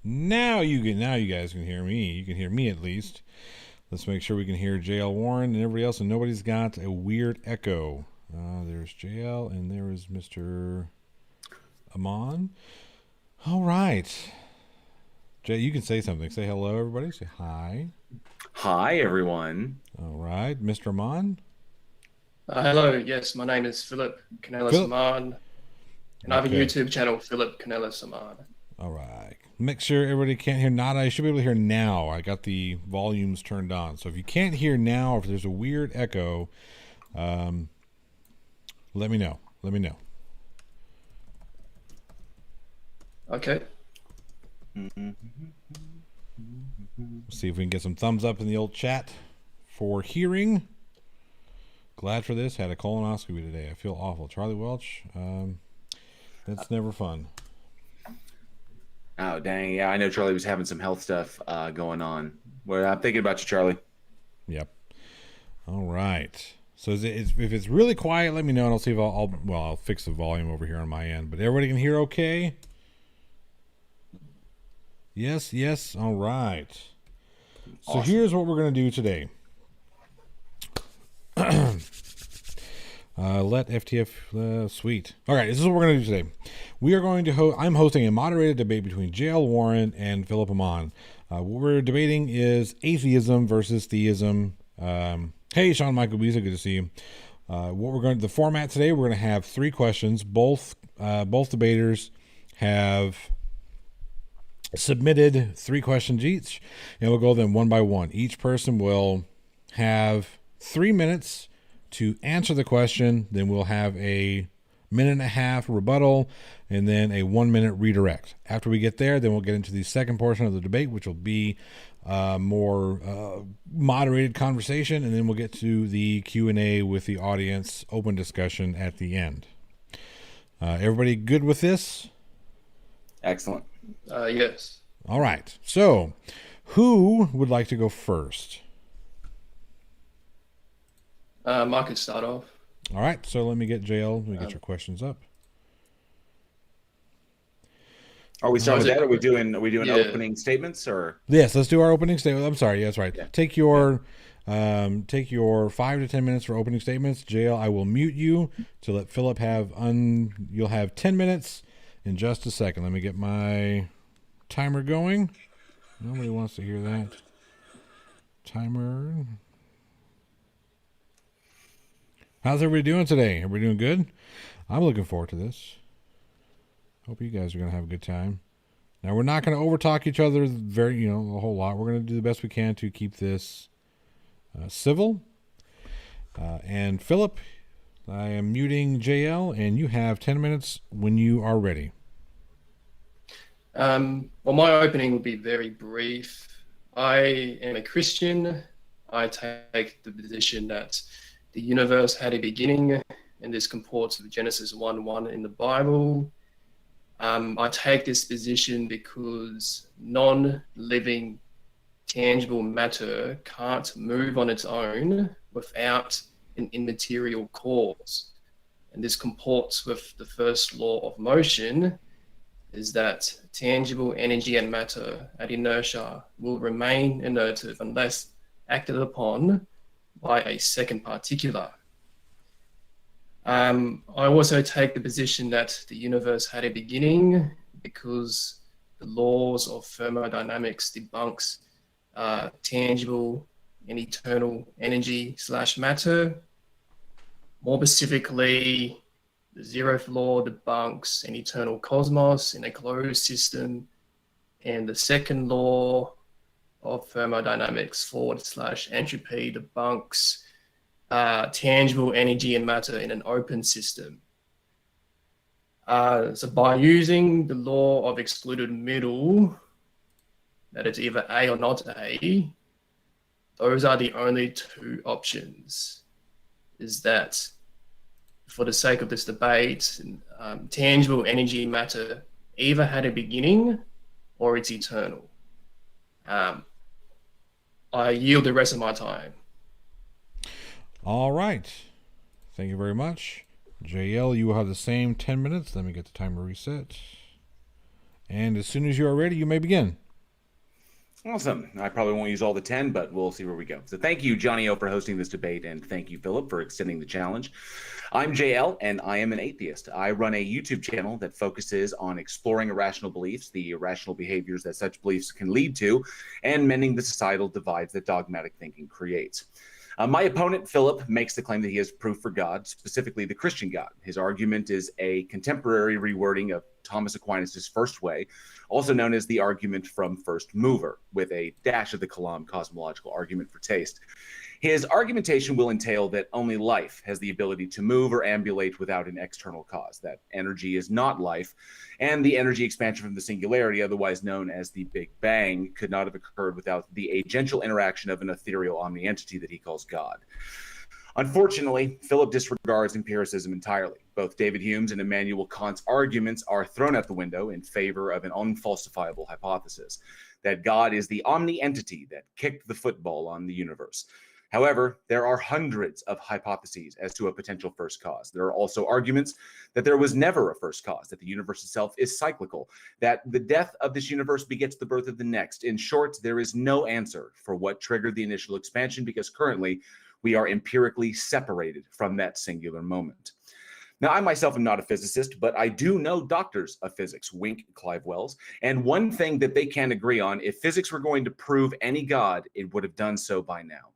Now you guys can hear me. You can hear me at least. Let's make sure we can hear JL Warren and everybody else, and nobody's got a weird echo. There's JL, and there is Mr. Aman. All right. Jay, you can say something. Say hello, everybody. Say hi. Hi, everyone. All right. Mr. Aman. Hello, yes, my name is Philip Canellis Philip. Aman, and I have a Okay. YouTube channel, Philip Canellis Aman. All right. Make sure everybody can't hear Nada. You should be able to hear now. I got the volumes turned on. So if you can't hear now, or if there's a weird echo, let me know. Let me know. Okay. See if we can get some thumbs up in the old chat for hearing. Glad for this. Had a colonoscopy today. I feel awful. Charlie Welch. That's never fun. Oh, dang. Yeah, I know Charlie was having some health stuff going on. Well, I'm thinking about you, Charlie. Yep. All right. So if it's really quiet, let me know, and I'll see if I'll fix the volume over here on my end. But everybody can hear okay? Yes, yes. All right. So Awesome. here's what we're going to do today. Let FTF sweet. All right, this is what we're going to do today. We are going to I'm hosting a moderated debate between JL Warren and Phillip Aman. What we're debating is atheism versus theism. Hey, Sean Michael Beasley, good to see you. The format today, we're going to have 3 questions. Both debaters have submitted 3 questions each, and we'll go them one by one. Each person will have 3 minutes to answer the question. Then we'll have a minute and a half rebuttal, and then a 1-minute redirect. After we get there, then we'll get into the second portion of the debate, which will be more moderated conversation, and then we'll get to the Q&A with the audience, open discussion at the end. Everybody good with this? Excellent. Yes. All right. So, who would like to go first? I could start off. All right. So let me get JL. Let me get your questions up. Are we starting with that? Are we doing Yeah. opening statements or? Yes, let's do our opening statement. I'm sorry. That's right. Yeah. Take your 5 to 10 minutes for opening statements. JL, I will mute you to let Philip have you'll have 10 minutes in just a second. Let me get my timer going. Nobody wants to hear that. Timer. How's everybody doing today? Everybody doing good? I'm looking forward to this. Hope you guys are going to have a good time. Now, we're not going to overtalk each other a whole lot. We're going to do the best we can to keep this civil. And Philip, I am muting JL, and you have 10 minutes when you are ready. Well, my opening will be very brief. I am a Christian. I take the position that the universe had a beginning, and this comports with Genesis 1:1 in the Bible. I take this position because non-living tangible matter can't move on its own without an immaterial cause. And this comports with the first law of motion, is that tangible energy and matter at inertia will remain inertive unless acted upon by a second particular. I also take the position that the universe had a beginning because the laws of thermodynamics debunks tangible and eternal energy / matter. More specifically, the zeroth law debunks an eternal cosmos in a closed system, and the second law of thermodynamics / entropy debunks tangible energy and matter in an open system. So by using the law of excluded middle, that it's either A or not A, those are the only 2 options. Is that, for the sake of this debate, tangible energy and matter either had a beginning or it's eternal. I yield the rest of my time. All right. Thank you very much. JL, you will have the same 10 minutes. Let me get the timer reset. And as soon as you are ready, you may begin. Awesome. I probably won't use all the 10, but we'll see where we go. So thank you, Johnny O, for hosting this debate, and thank you, Philip, for extending the challenge. I'm JL, and I am an atheist. I run a YouTube channel that focuses on exploring irrational beliefs, the irrational behaviors that such beliefs can lead to, and mending the societal divides that dogmatic thinking creates. My opponent, Philip, makes the claim that he has proof for God, specifically the Christian God. His argument is a contemporary rewording of Thomas Aquinas' First Way, also known as the argument from first mover, with a dash of the Kalam cosmological argument for taste. His argumentation will entail that only life has the ability to move or ambulate without an external cause, that energy is not life, and the energy expansion from the singularity, otherwise known as the Big Bang, could not have occurred without the agential interaction of an ethereal omni-entity that he calls God. Unfortunately, Philip disregards empiricism entirely. Both David Hume's and Immanuel Kant's arguments are thrown out the window in favor of an unfalsifiable hypothesis, that God is the omni-entity that kicked the football on the universe. However, there are hundreds of hypotheses as to a potential first cause. There are also arguments that there was never a first cause, that the universe itself is cyclical, that the death of this universe begets the birth of the next. In short, there is no answer for what triggered the initial expansion, because currently we are empirically separated from that singular moment. Now, I myself am not a physicist, but I do know doctors of physics, wink, Clive Wells, and one thing that they can agree on, if physics were going to prove any God, it would have done so by now.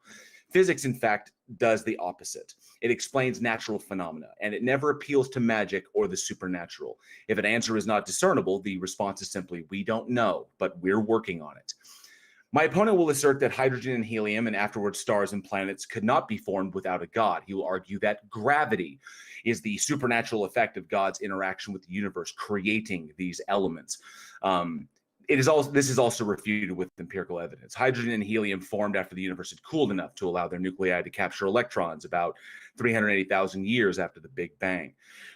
Physics, in fact, does the opposite. It explains natural phenomena, and it never appeals to magic or the supernatural. If an answer is not discernible, the response is simply, we don't know, but we're working on it. My opponent will assert that hydrogen and helium and afterwards stars and planets could not be formed without a God. He will argue that gravity is the supernatural effect of God's interaction with the universe, creating these elements. This is also refuted with empirical evidence. Hydrogen and helium formed after the universe had cooled enough to allow their nuclei to capture electrons about 380,000 years after the Big Bang.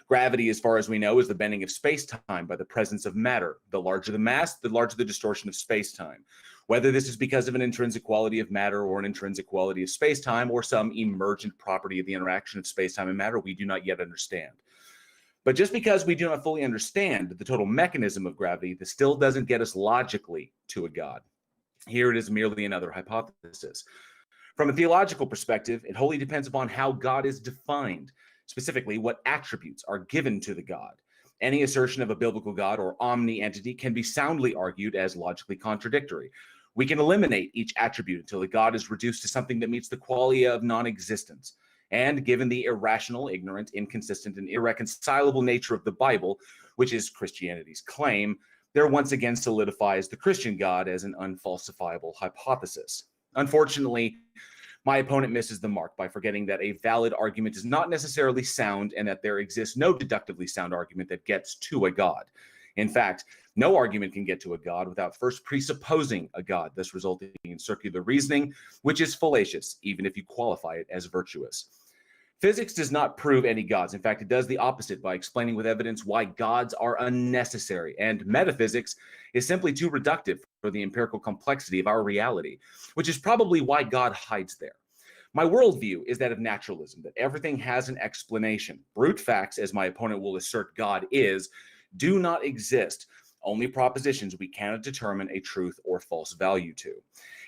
Gravity, as far as we know, is the bending of space-time by the presence of matter. The larger the mass, the larger the distortion of space-time. Whether this is because of an intrinsic quality of matter or an intrinsic quality of space-time or some emergent property of the interaction of space-time and matter, we do not yet understand. But just because we do not fully understand the total mechanism of gravity, this still doesn't get us logically to a God. Here it is merely another hypothesis. From a theological perspective, it wholly depends upon how God is defined, specifically what attributes are given to the God. Any assertion of a biblical God or omni-entity can be soundly argued as logically contradictory. We can eliminate each attribute until the God is reduced to something that meets the qualia of non-existence. And given the irrational, ignorant, inconsistent, and irreconcilable nature of the Bible, which is Christianity's claim, there once again solidifies the Christian God as an unfalsifiable hypothesis. Unfortunately, my opponent misses the mark by forgetting that a valid argument is not necessarily sound and that there exists no deductively sound argument that gets to a God. In fact, no argument can get to a God without first presupposing a God, thus resulting in circular reasoning, which is fallacious, even if you qualify it as virtuous. Physics does not prove any gods. In fact, it does the opposite by explaining with evidence why gods are unnecessary. And metaphysics is simply too reductive for the empirical complexity of our reality, which is probably why God hides there. My worldview is that of naturalism, that everything has an explanation. Brute facts, as my opponent will assert God is, do not exist. Only propositions we cannot determine a truth or false value to.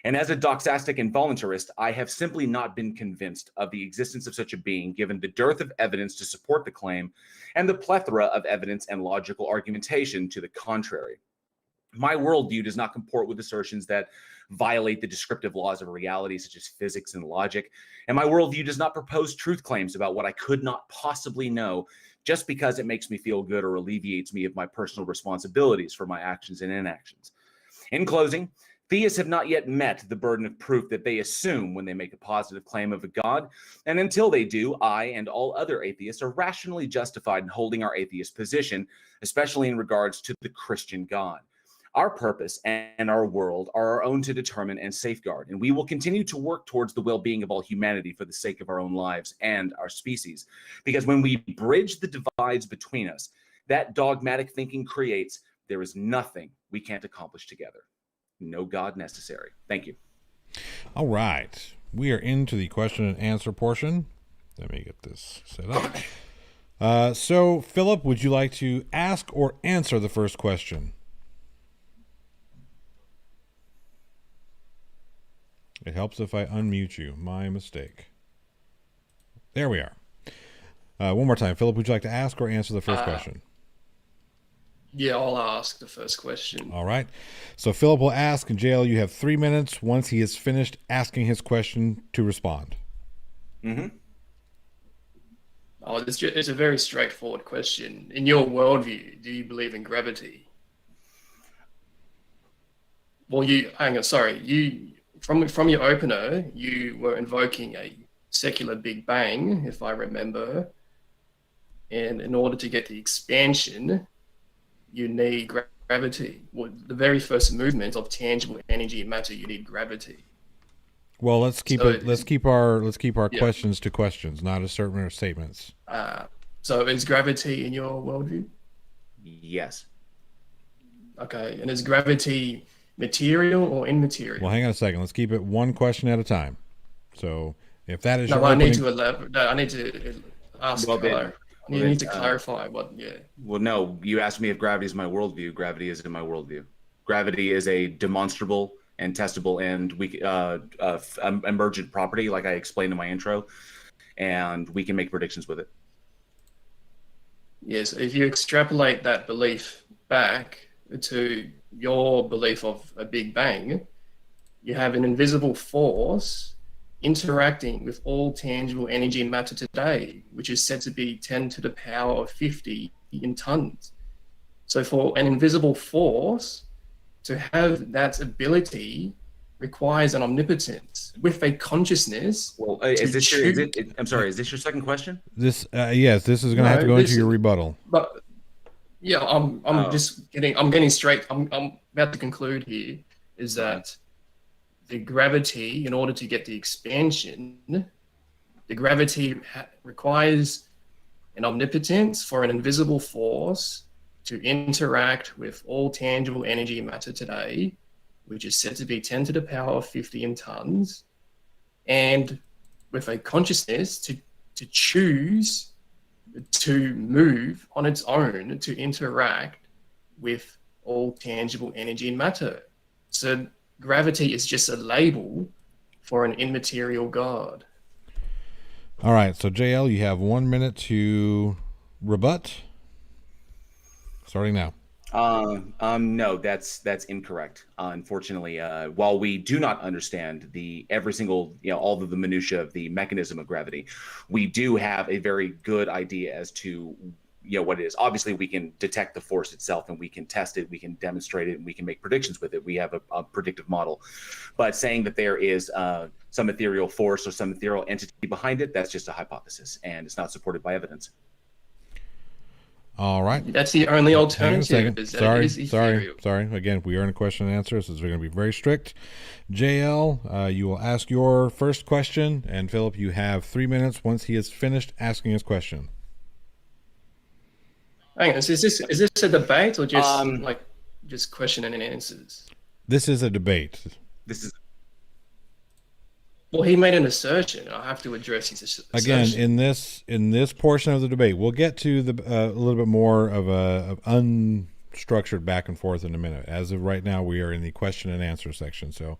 And as a doxastic and voluntarist, I have simply not been convinced of the existence of such a being, given the dearth of evidence to support the claim and the plethora of evidence and logical argumentation to the contrary. My worldview does not comport with assertions that violate the descriptive laws of reality, such as physics and logic, and my worldview does not propose truth claims about what I could not possibly know just because it makes me feel good or alleviates me of my personal responsibilities for my actions and inactions. In closing, theists have not yet met the burden of proof that they assume when they make a positive claim of a God, and until they do, I and all other atheists are rationally justified in holding our atheist position, especially in regards to the Christian God. Our purpose and our world are our own to determine and safeguard, and we will continue to work towards the well-being of all humanity for the sake of our own lives and our species. Because when we bridge the divides between us, that dogmatic thinking creates, there is nothing we can't accomplish together. No God necessary. Thank you. All right. We are into the question and answer portion. Let me get this set up. So, Philip, would you like to ask or answer the first question? It helps if I unmute you. My mistake. There we are. One more time. Philip, would you like to ask or answer the first question? Yeah, I'll ask the first question. All right. So Philip will ask, and JL, you have 3 minutes once he is finished asking his question to respond. Oh, it's a very straightforward question. In your worldview, do you believe in gravity? Well, from your opener, you were invoking a secular Big Bang, if I remember. And in order to get the expansion, you need gravity. Well, the very first movement of tangible energy and matter, you need gravity. Well, let's keep our questions to questions, not assertive statements. So is gravity in your worldview? Yes. Okay, and is gravity material or immaterial? Well, hang on a second. Let's keep it one question at a time. So, if that is your I opening... need to elaborate. I need to ask. You need to clarify what. Yeah. Well, no. You asked me if gravity is my worldview. Gravity is in my worldview. Gravity is a demonstrable and testable and emergent property, like I explained in my intro, and we can make predictions with it. Yes, if you extrapolate that belief back to your belief of a Big Bang, you have an invisible force interacting with all tangible energy and matter today, which is said to be 10 to the power of 50 in tons. So for an invisible force to have that ability requires an omnipotence with a consciousness. Well, I'm sorry, is this your second question? Yes, this is going to have to go into your rebuttal. But yeah, I'm getting straight. I'm about to conclude here is that the gravity, in order to get the expansion, the gravity requires an omnipotence for an invisible force to interact with all tangible energy and matter today, which is said to be 10 to the power of 50 in tons, and with a consciousness to choose to move on its own to interact with all tangible energy and matter. So gravity is just a label for an immaterial God. All right, so JL, you have 1 minute to rebut. Starting now. No, that's incorrect. Unfortunately, while we do not understand every single, all of the minutia of the mechanism of gravity, we do have a very good idea as to, what it is. Obviously, we can detect the force itself, and we can test it, we can demonstrate it, and we can make predictions with it. We have a predictive model. But saying that there is some ethereal force or some ethereal entity behind it, that's just a hypothesis, and it's not supported by evidence. All right. That's the only alternative. Sorry. Again, we are in a question and answer, so we're going to be very strict. JL, you will ask your first question, and Philip, you have 3 minutes once he has finished asking his question. Hang on, is this a debate or just question and answers? This is a debate. Well, he made an assertion. I have to address his assertion. Again, in this portion of the debate, we'll get to a little bit more of unstructured back and forth in a minute. As of right now, we are in the question and answer section. So,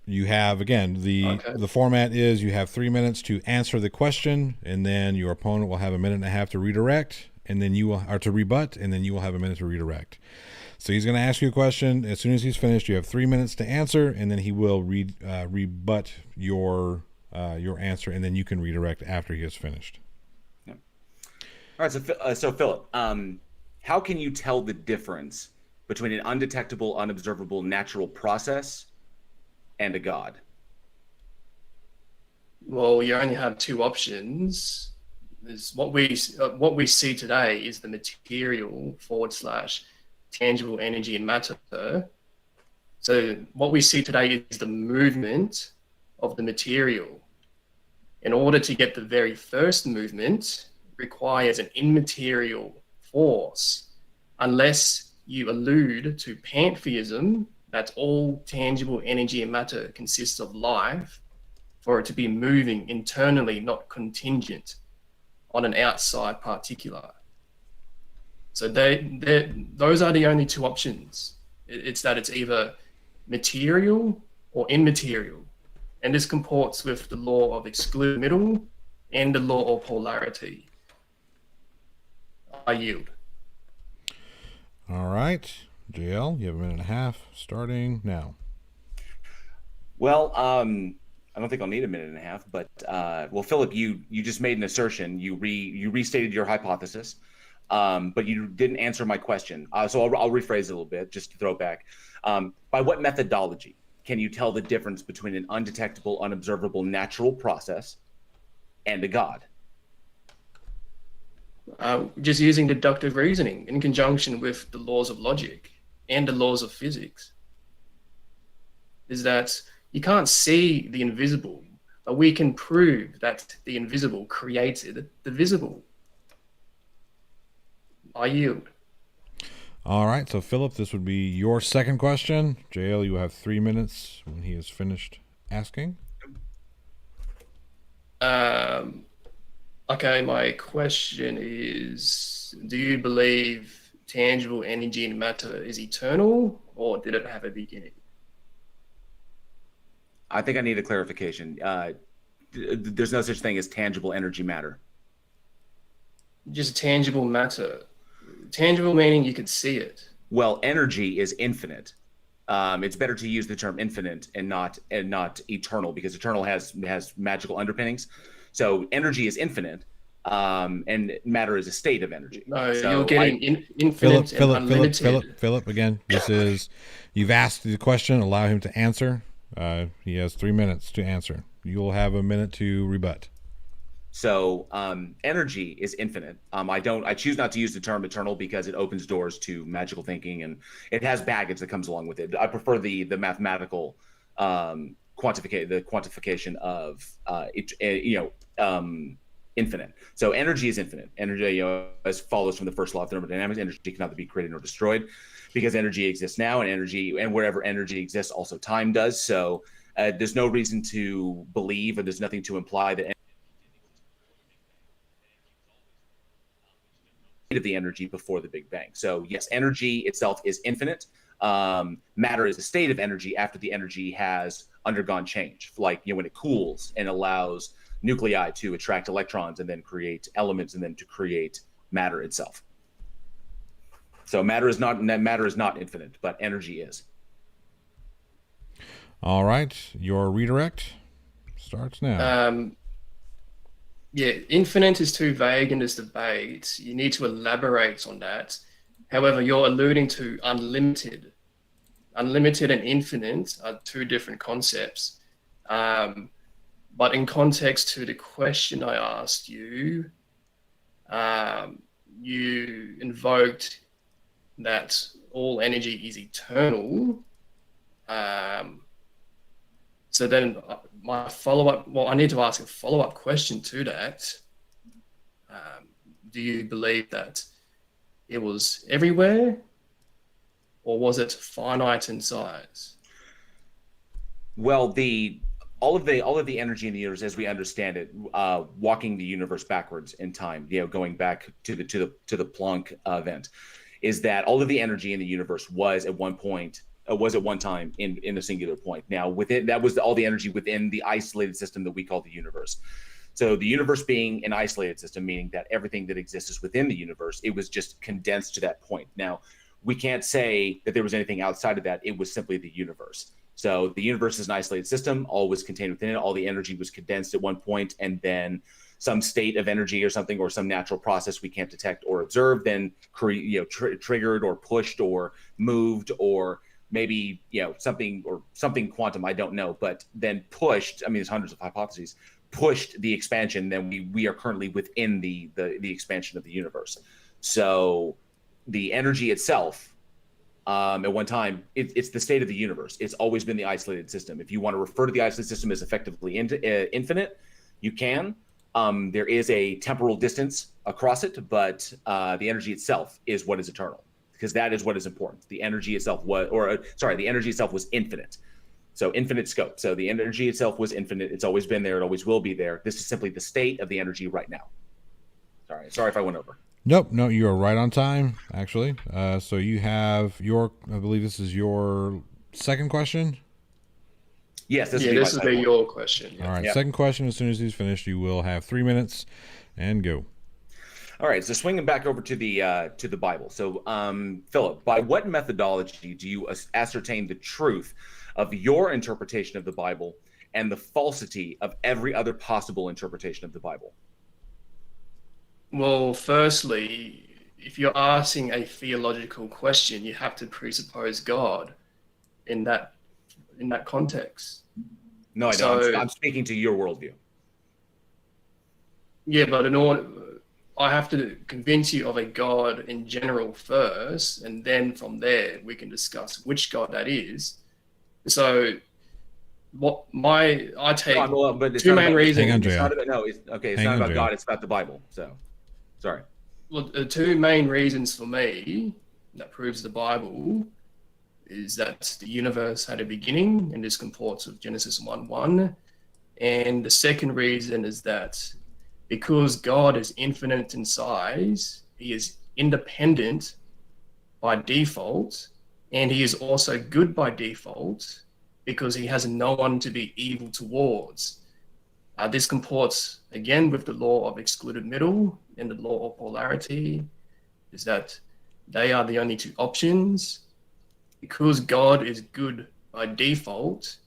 you have the format is you have 3 minutes to answer the question, and then your opponent will have a minute and a half to redirect, and then to rebut, and then you will have a minute to redirect. So he's going to ask you a question. As soon as he's finished, you have 3 minutes to answer, and then he will rebut your answer, and then you can redirect after he has finished. Yeah. All right. So Philip, how can you tell the difference between an undetectable, unobservable natural process and a God? Well, you only have two options. There's what we see today is the material / tangible energy and matter. So what we see today is the movement of the material. In order to get the very first movement requires an immaterial force, unless you allude to pantheism, that all tangible energy and matter consists of life, for it to be moving internally, not contingent on an outside particular. So those are the only two options. It's that it's either material or immaterial. And this comports with the law of exclude middle and the law of polarity. I yield. All right. JL, you have a minute and a half starting now. Well, I don't think I'll need a minute and a half, but well, Philip, you just made an assertion. You restated your hypothesis, but you didn't answer my question. So I'll rephrase it a little bit just to throw it back. By what methodology can you tell the difference between an undetectable, unobservable natural process and a god? Just using deductive reasoning in conjunction with the laws of logic and the laws of physics. Is that you can't see the invisible, but we can prove that the invisible created the visible. I yield. All right. So, Philip, this would be your second question. JL, you have 3 minutes when he is finished asking. Okay, my question is, do you believe tangible energy and matter is eternal, or did it have a beginning? I think I need a clarification. There's no such thing as tangible energy matter. Just tangible matter. Tangible meaning you could see it. Well, energy is infinite. It's better to use the term infinite and not eternal, because eternal has magical underpinnings. So energy is infinite, and matter is a state of energy. No, so you're getting infinite and unlimited. Philip, again, you've asked the question, allow him to answer. He has 3 minutes to answer. You'll have a minute to rebut. So energy is infinite. I choose not to use the term eternal because it opens doors to magical thinking, and it has baggage that comes along with it. I prefer the mathematical quantification of infinite. So energy is infinite. Energy, as follows from the first law of thermodynamics, energy can neither be created nor destroyed, because energy exists now, and wherever energy exists, also time does. So there's no reason to believe, or there's nothing to imply that of the energy before the Big Bang. So yes, energy itself is infinite. Matter is a state of energy after the energy has undergone change, like when it cools and allows nuclei to attract electrons and then create elements and then to create matter itself. So matter is not infinite, but energy is. All right, your redirect starts now. Yeah, infinite is too vague in this debate. You need to elaborate on that. However, you're alluding to unlimited. Unlimited and infinite are two different concepts. But in context to the question I asked you, you invoked that all energy is eternal. So then my follow-up, I need to ask a follow-up question to that. Do you believe that it was everywhere, or was it finite in size? Well, all of the energy in the universe, as we understand it, walking the universe backwards in time, going back to the Planck event, is that all of the energy in the universe was at one time in a singular point. Now, that was all the energy within the isolated system that we call the universe. So the universe being an isolated system, meaning that everything that exists is within the universe, it was just condensed to that point. Now, we can't say that there was anything outside of that. It was simply the universe. So the universe is an isolated system, all was contained within it. All the energy was condensed at one point, and then some state of energy or something, or some natural process we can't detect or observe, then triggered or pushed or moved, or maybe something quantum, I don't know, but then pushed. I mean, there's hundreds of hypotheses. Pushed the expansion. Then we are currently within the expansion of the universe. So the energy itself, at one time, it's the state of the universe. It's always been the isolated system. If you want to refer to the isolated system as effectively infinite, you can. There is a temporal distance across it, but the energy itself is what is eternal, because that is what is important. The energy itself the energy itself was infinite. So infinite scope. So the energy itself was infinite. It's always been there. It always will be there. This is simply the state of the energy right now. Sorry if I went over. Nope, no, you are right on time, actually. So you have I believe this is your second question. Yes, this will be your question. All right, second question. As soon as he's finished, you will have 3 minutes, and go. All right, so swinging back over to the Bible. So, Philip, by what methodology do you ascertain the truth of your interpretation of the Bible and the falsity of every other possible interpretation of the Bible? Well, firstly, if you're asking a theological question, you have to presuppose God in that context. No, I don't. I'm speaking to your worldview. Yeah, but I have to convince you of a God in general first, and then from there we can discuss which God that is. So, I take two main reasons. Hang on, it's not about God. It's about the Bible. So, sorry. Well, the two main reasons for me that proves the Bible is that the universe had a beginning, and this comports with Genesis 1:1. And the second reason is that because God is infinite in size, he is independent by default, and he is also good by default because he has no one to be evil towards. This comports again with the law of excluded middle and the law of polarity, is that they are the only two options. Because God is good by default,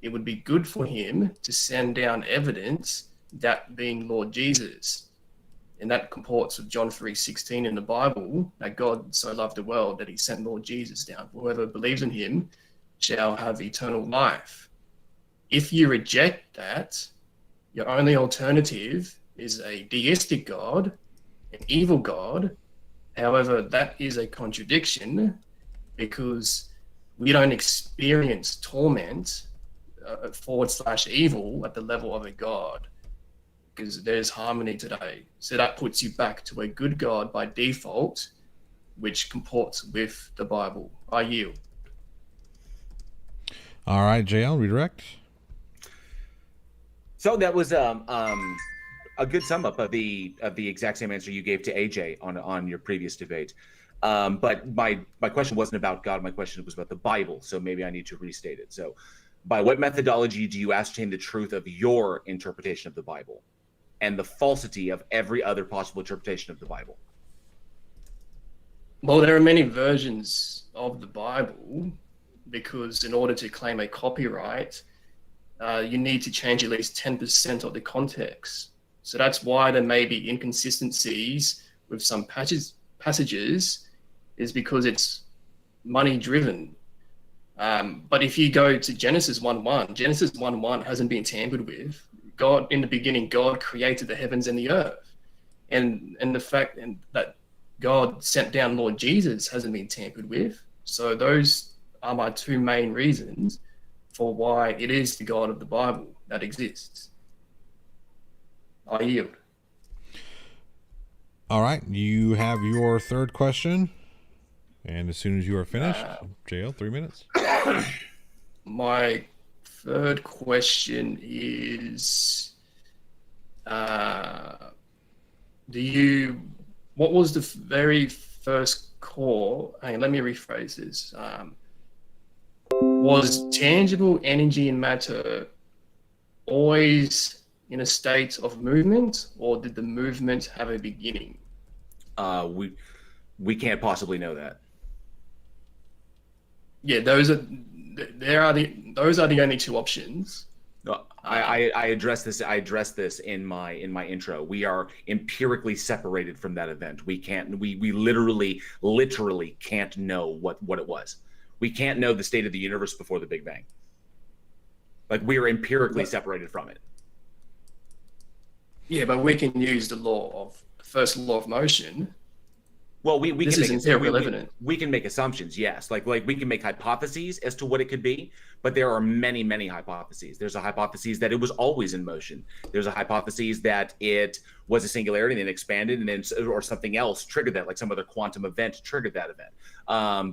it would be good for him to send down evidence, that being Lord Jesus. And that comports with John 3:16 in the Bible, that God so loved the world that he sent Lord Jesus down. Whoever believes in him shall have eternal life. If you reject that, your only alternative is a deistic God, an evil God. However, that is a contradiction because we don't experience torment /evil at the level of a God, because there's harmony today. So that puts you back to a good God by default, which comports with the Bible. I yield. All right, JL, redirect. So that was a good sum up of the exact same answer you gave to AJ on your previous debate. But my question wasn't about God. My question was about the Bible. So maybe I need to restate it. So, by what methodology do you ascertain the truth of your interpretation of the Bible and the falsity of every other possible interpretation of the Bible? Well, there are many versions of the Bible because in order to claim a copyright, you need to change at least 10% of the context. So that's why there may be inconsistencies with some passages, is because it's money driven. But if you go to Genesis 1:1, Genesis 1:1 hasn't been tampered with. God, in the beginning, God created the heavens and the earth. And the fact that God sent down Lord Jesus hasn't been tampered with. So those are my two main reasons for why it is the God of the Bible that exists. I yield. All right, you have your third question. And as soon as you are finished, JL, 3 minutes. My third question is, what was the very first core? Hey, let me rephrase this. Was tangible energy and matter always in a state of movement, or did the movement have a beginning? We can't possibly know that. Yeah, those are the only two options. No, I addressed this. I addressed this in my intro. We are empirically separated from that event. We can't. We literally can't know what it was. We can't know the state of the universe before the Big Bang. Like, we are empirically separated from it. Yeah, but we can use the first law of motion. Well, we this can is empirical evidence. We can make assumptions, yes. Like we can make hypotheses as to what it could be, but there are many, many hypotheses. There's a hypothesis that it was always in motion. There's a hypothesis that it was a singularity and then expanded, and then or something else triggered that, like some other quantum event triggered that event.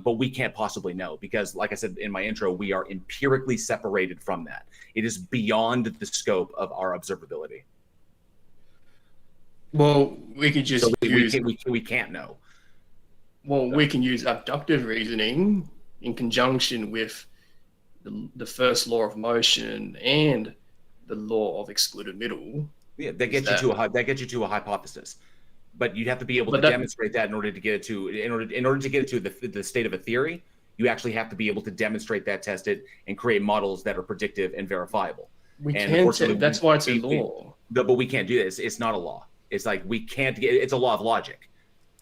But we can't possibly know because, like I said in my intro, we are empirically separated from that. It is beyond the scope of our observability. Well, we could just we can't know. Well, we can use abductive reasoning in conjunction with the first law of motion and the law of excluded middle. Yeah, that gets you to a hypothesis, but you'd have to be able to demonstrate that in order to get it to the state of a theory. You actually have to be able to demonstrate that, test it, and create models that are predictive and verifiable. That's why it's a law. But we can't do this. It's not a law. It's like we can't get. It's a law of logic.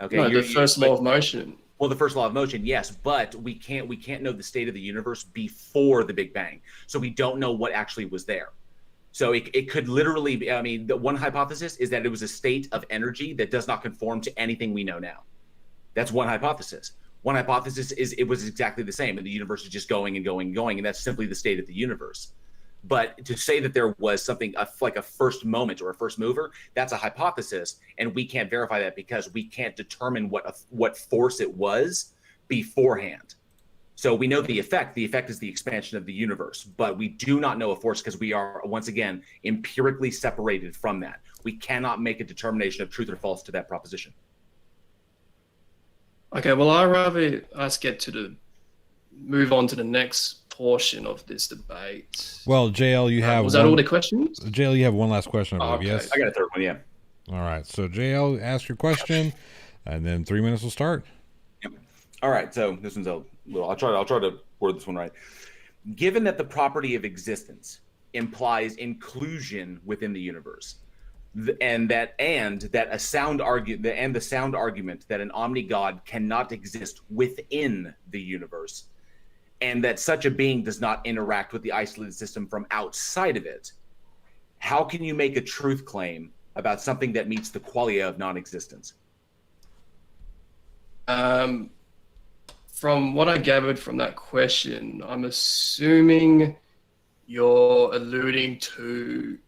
Okay. No, the first law of motion. Well, the first law of motion, yes, but we can't know the state of the universe before the Big Bang, so we don't know what actually was there. So it could literally be, I mean, the one hypothesis is that it was a state of energy that does not conform to anything we know now. That's one hypothesis. One hypothesis is it was exactly the same, and the universe is just going and going and going, and that's simply the state of the universe. But to say that there was something like a first moment or a first mover, that's a hypothesis, and we can't verify that because we can't determine what force it was beforehand. So we know the effect. The effect is the expansion of the universe, but we do not know a force because we are, once again, empirically separated from that. We cannot make a determination of truth or false to that proposition. Okay, well, I'd rather us move on to the next portion of this debate. Well, JL, you have was that all the questions? JL, you have one last question, I believe. Okay. Yes, I got a third one. Yeah. All right. So JL, ask your question, and then 3 minutes will start. Yep. All right. So this one's a little. I'll try to word this one right. Given that the property of existence implies inclusion within the universe, and the sound argument that an omni-God cannot exist within the universe, and that such a being does not interact with the isolated system from outside of it, how can you make a truth claim about something that meets the qualia of non-existence? From what I gathered from that question, I'm assuming you're alluding to,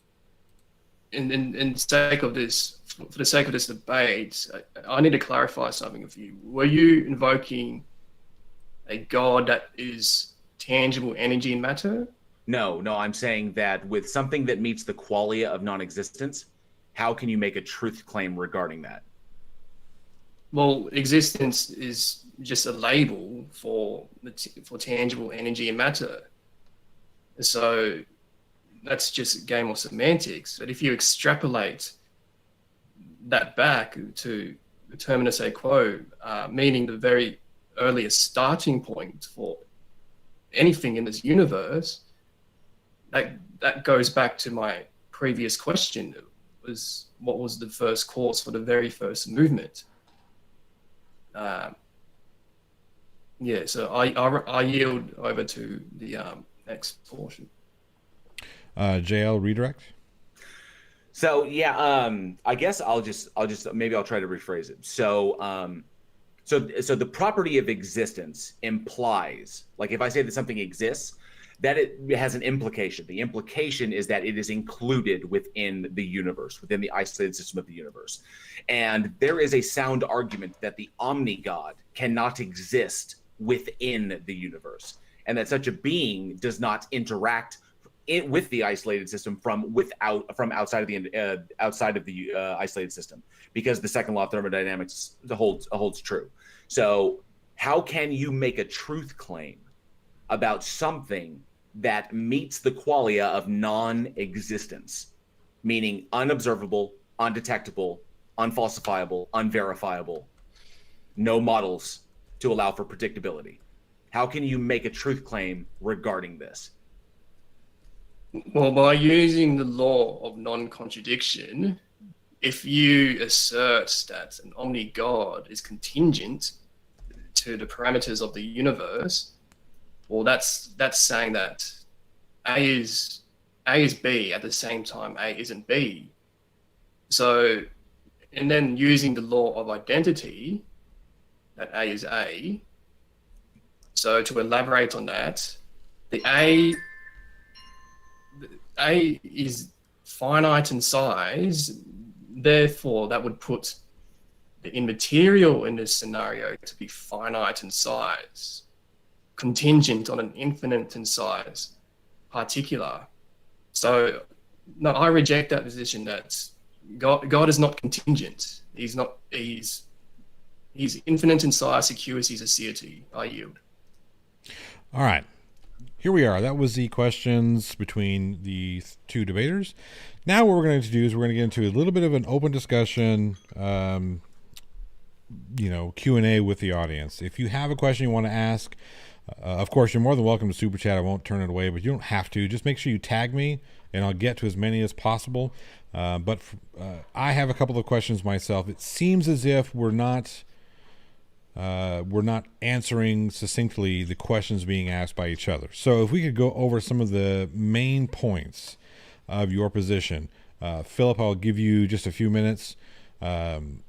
in sake of this, for the sake of this debate, I need to clarify something with you. Were you invoking a God that is tangible energy and matter? No, I'm saying that with something that meets the qualia of non-existence, how can you make a truth claim regarding that? Well, existence is just a label for tangible energy and matter. So that's just a game of semantics. But if you extrapolate that back to the terminus a quo, meaning the very earliest starting point for anything in this universe, that goes back to my previous question. Was what was the first cause for the very first movement? So I yield over to the next portion. JL, redirect. So I guess I'll just maybe I'll try to rephrase it. So the property of existence implies, like if I say that something exists, that it has an implication. The implication is that it is included within the universe, within the isolated system of the universe. And there is a sound argument that the omni-God cannot exist within the universe, and that such a being does not interact with the isolated system from outside of the isolated system, because the second law of thermodynamics holds true. So how can you make a truth claim about something that meets the qualia of non-existence, meaning unobservable, undetectable, unfalsifiable, unverifiable, no models to allow for predictability? How can you make a truth claim regarding this? Well, by using the law of non-contradiction, if you assert that an omni-God is contingent to the parameters of the universe, well, that's saying that A is B at the same time A isn't B. So, and then using the law of identity, that A is A. So to elaborate on that, the A is finite in size, therefore that would put the immaterial in this scenario to be finite in size, contingent on an infinite in size particular. So no, I reject that position that God is not contingent. He's infinite in size, security is aseity. I yield. All right. here we are. That was the questions between the two debaters. Now what we're going to do is we're going to get into a little bit of an open discussion, Q&A with the audience. If you have a question you want to ask, of course, you're more than welcome to super chat. I won't turn it away, but you don't have to. Just make sure you tag me, and I'll get to as many as possible. But I have a couple of questions myself. It seems as if we're not answering succinctly the questions being asked by each other. So if we could go over some of the main points of your position. Phillip, I'll give you just a few minutes. Kind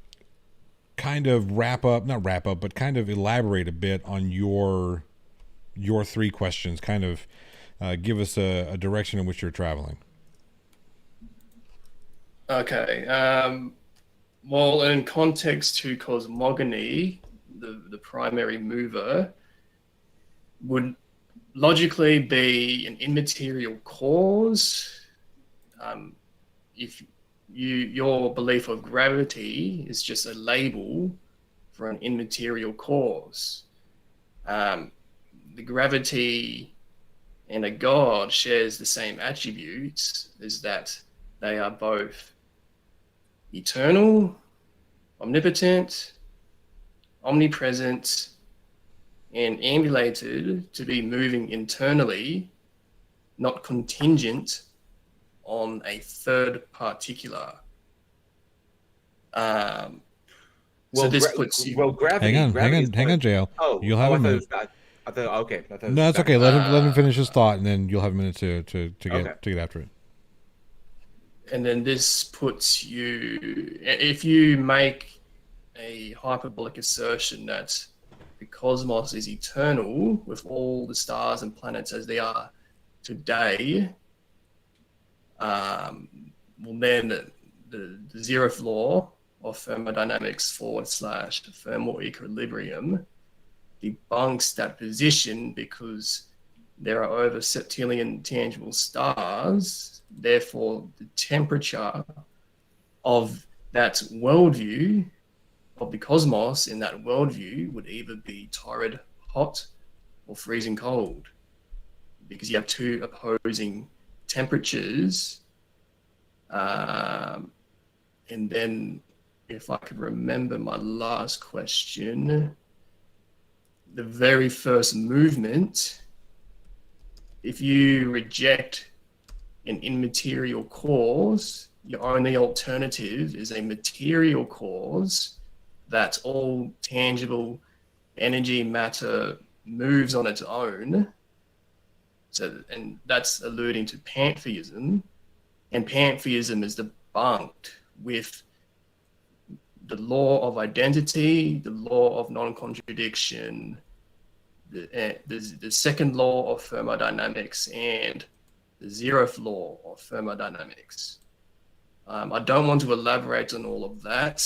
of kind of elaborate a bit on your three questions. Kind of give us a direction in which you're traveling. Okay. Well, in context to cosmogony, the primary mover would logically be an immaterial cause. If your belief of gravity is just a label for an immaterial cause. The gravity and a god shares the same attributes, is that they are both eternal, omnipotent, omnipresent, and ambulated to be moving internally, not contingent on a third particular. So this puts you. Well, gravity. Hang on, JL. You'll have a minute. Okay. No, it's okay. Let him finish his thought, and then you'll have a minute to get after it. And then this puts you, if you make a hyperbolic assertion that the cosmos is eternal with all the stars and planets as they are today, well then the zeroth law of thermodynamics / thermal equilibrium debunks that position, because there are over septillion tangible stars. Therefore, the temperature of that worldview, of the cosmos in that worldview, would either be torrid hot or freezing cold, because you have two opposing temperatures. And then, if I could remember my last question, the very first movement, if you reject an immaterial cause, your only alternative is a material cause that all tangible energy matter moves on its own. So, and that's alluding to pantheism, and pantheism is debunked with the law of identity, the law of non-contradiction, the second law of thermodynamics, and the zeroth law of thermodynamics. I don't want to elaborate on all of that.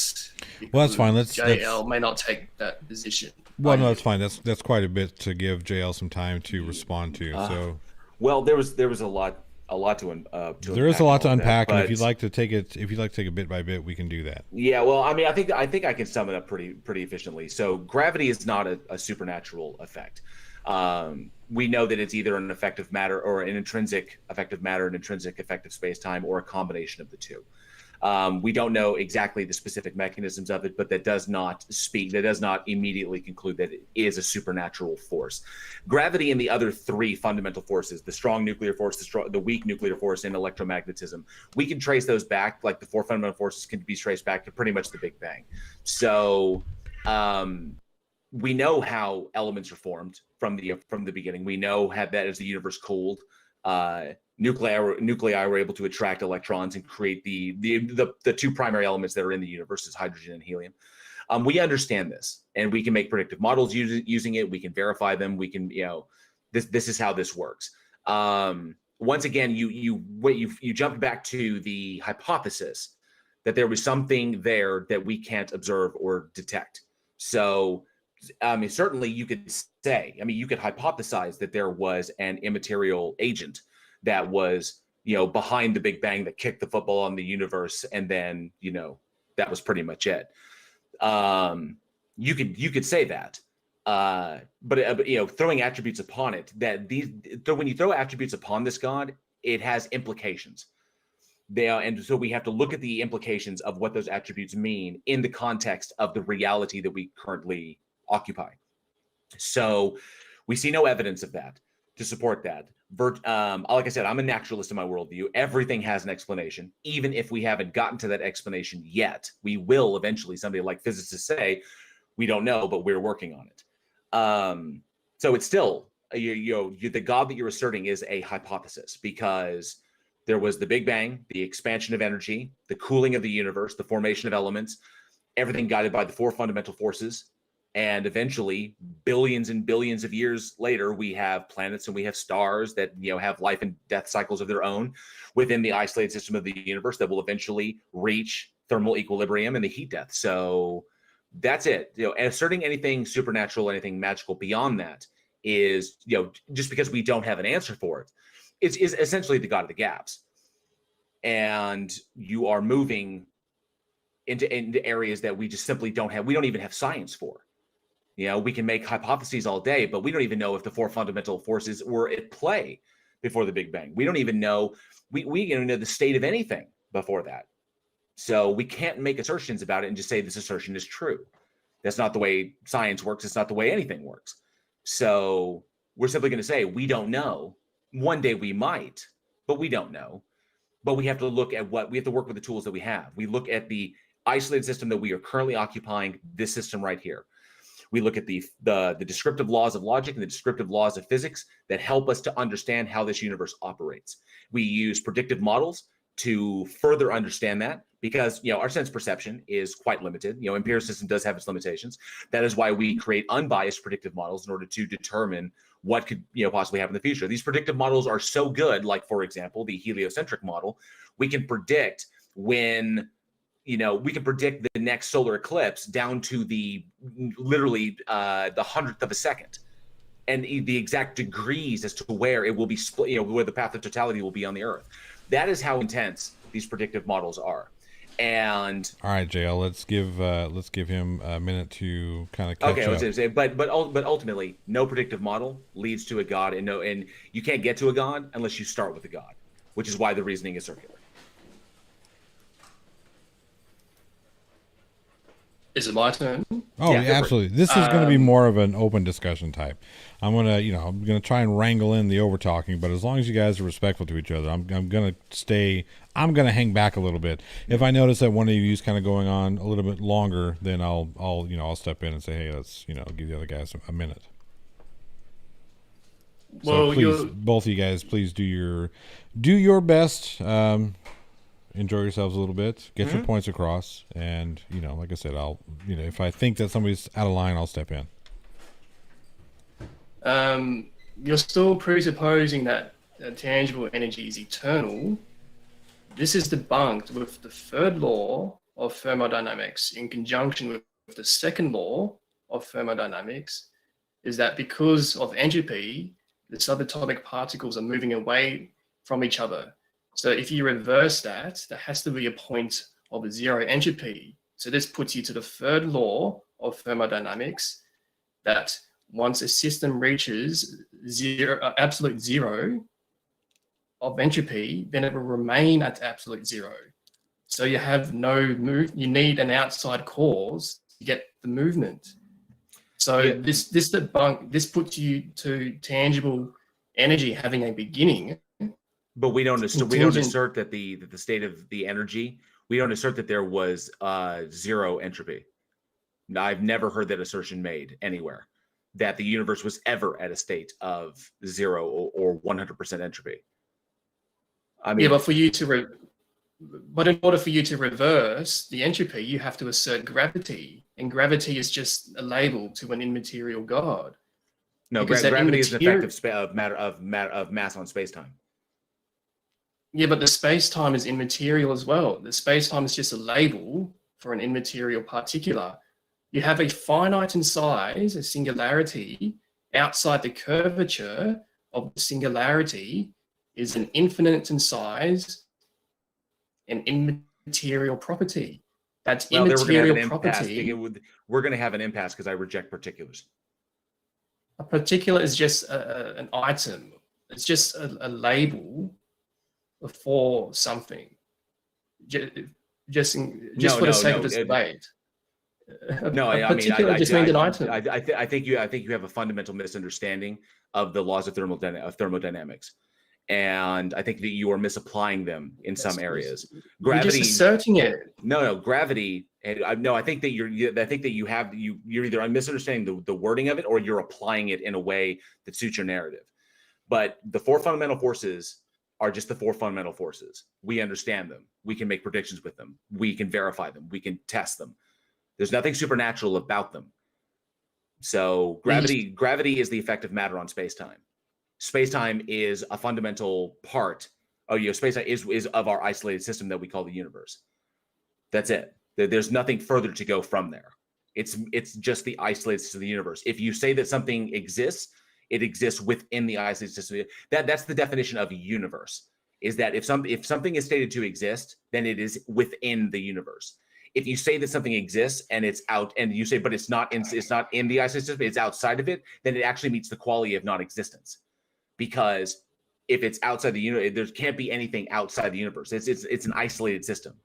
Well, that's fine. JL may not take that position. Well, no, that's fine. That's quite a bit to give JL some time to respond to. So, well, there was a lot to there is a lot to unpack, and if you'd like to take it bit by bit, we can do that. Yeah, well, I mean, I think I can sum it up pretty efficiently. So, gravity is not a supernatural effect. We know that it's either an effect of matter or an intrinsic effect of matter, an intrinsic effect of space-time, or a combination of the two. We don't know exactly the specific mechanisms of it, but that does not immediately conclude that it is a supernatural force. Gravity and the other three fundamental forces, the strong nuclear force, the weak nuclear force, and electromagnetism, we can trace those back, like the four fundamental forces can be traced back to pretty much the Big Bang. So we know how elements are formed from the beginning. We know that as the universe cooled, nuclei were able to attract electrons and create the two primary elements that are in the universe, is hydrogen and helium. We understand this, and we can make predictive models using it. We can verify them. We can, this is how this works. Once again, you jumped back to the hypothesis that there was something there that we can't observe or detect. So, I mean, certainly you could hypothesize that there was an immaterial agent that was, behind the Big Bang that kicked the football on the universe, and then, that was pretty much it. You could say that, But throwing attributes upon it, when you throw attributes upon this god, it has implications. And so we have to look at the implications of what those attributes mean in the context of the reality that we currently occupy. So we see no evidence of that to support that. Like I said, I'm a naturalist in my worldview. Everything has an explanation, even if we haven't gotten to that explanation yet. We will eventually. Somebody like physicists say, we don't know, but we're working on it. So it's still, the God that you're asserting is a hypothesis, because there was the Big Bang, the expansion of energy, the cooling of the universe, the formation of elements, everything guided by the four fundamental forces. And eventually, billions and billions of years later, we have planets and we have stars that have life and death cycles of their own within the isolated system of the universe that will eventually reach thermal equilibrium and the heat death. So that's it. Asserting anything supernatural, anything magical beyond that is, just because we don't have an answer for it, is essentially the God of the gaps. And you are moving into areas that we just simply don't have. We don't even have science for. We can make hypotheses all day, but we don't even know if the four fundamental forces were at play before the Big Bang. We don't even know. We don't know the state of anything before that. So we can't make assertions about it and just say this assertion is true. That's not the way science works. It's not the way anything works. So we're simply going to say we don't know. One day we might, but we don't know. But we have to look at we have to work with the tools that we have. We look at the isolated system that we are currently occupying, this system right here. We look at the descriptive laws of logic and the descriptive laws of physics that help us to understand how this universe operates. We use predictive models to further understand that, because our sense perception is quite limited. Empiricism does have its limitations. That is why we create unbiased predictive models in order to determine what could possibly happen in the future. These predictive models are so good, like for example, the heliocentric model. We can predict when we can predict the next solar eclipse down to the literally the 100th of a second, and the exact degrees as to where it will be split, where the path of totality will be on the Earth. That is how intense these predictive models are. And all right, JL, let's give him a minute to kind of catch up. Okay, but ultimately, no predictive model leads to a god, and you can't get to a god unless you start with a god, which is why the reasoning is circular. Is it my turn? Oh, yeah, absolutely. This is going to be more of an open discussion type. I'm gonna try and wrangle in the over talking, but as long as you guys are respectful to each other, I'm gonna hang back a little bit. If I notice that one of you is kind of going on a little bit longer, then I'll step in and say, hey, let's give the other guys a minute. So please, both of you guys, please do your best. Enjoy yourselves a little bit, get your points across, and like I said, I'll if I think that somebody's out of line, I'll step in. You're still presupposing that tangible energy is eternal. This is debunked with the third law of thermodynamics in conjunction with the second law of thermodynamics, is that because of entropy, the subatomic particles are moving away from each other. So if you reverse that, there has to be a point of zero entropy. So this puts you to the third law of thermodynamics, that once a system reaches absolute zero of entropy, then it will remain at absolute zero. So you have no move. You need an outside cause to get the movement. So this puts you to tangible energy having a beginning. But we don't assert that the state of the energy, we don't assert that there was zero entropy. I've never heard that assertion made anywhere, that the universe was ever at a state of zero or 100% entropy. I mean, but in order for you to reverse the entropy, you have to assert gravity, and gravity is just a label to an immaterial God. No, gravity is an effect of mass on space-time. Yeah, but the space-time is immaterial as well. The space-time is just a label for an immaterial particular. You have a finite in size, a singularity. Outside the curvature of the singularity is an infinite in size, an immaterial property. That's immaterial property. We're going to have an impasse because I reject particulars. A particulate is just an item. It's just a label for something. Just for the sake of this debate. No, a particulate just means an item. I think you have a fundamental misunderstanding of the laws of thermodynamics, and I think that you are misapplying them in some areas. Gravity, you're just asserting it. No, gravity. No, I think that you're either misunderstanding the wording of it, or you're applying it in a way that suits your narrative. But the four fundamental forces are just the four fundamental forces. We understand them. We can make predictions with them. We can verify them. We can test them. There's nothing supernatural about them. So gravity is the effect of matter on space-time. Space-time is a fundamental part. Space-time is of our isolated system that we call the universe. That's it. There's nothing further to go from there. It's just the isolated system of the universe. If you say that something exists, it exists within the isolated system. That's the definition of a universe. Is that if something is stated to exist, then it is within the universe. If you say that something exists and it's out, and you say, but it's not in the isolated system, it's outside of it, then it actually meets the quality of non-existence. Because if it's outside the universe, there can't be anything outside the universe. It's an isolated system.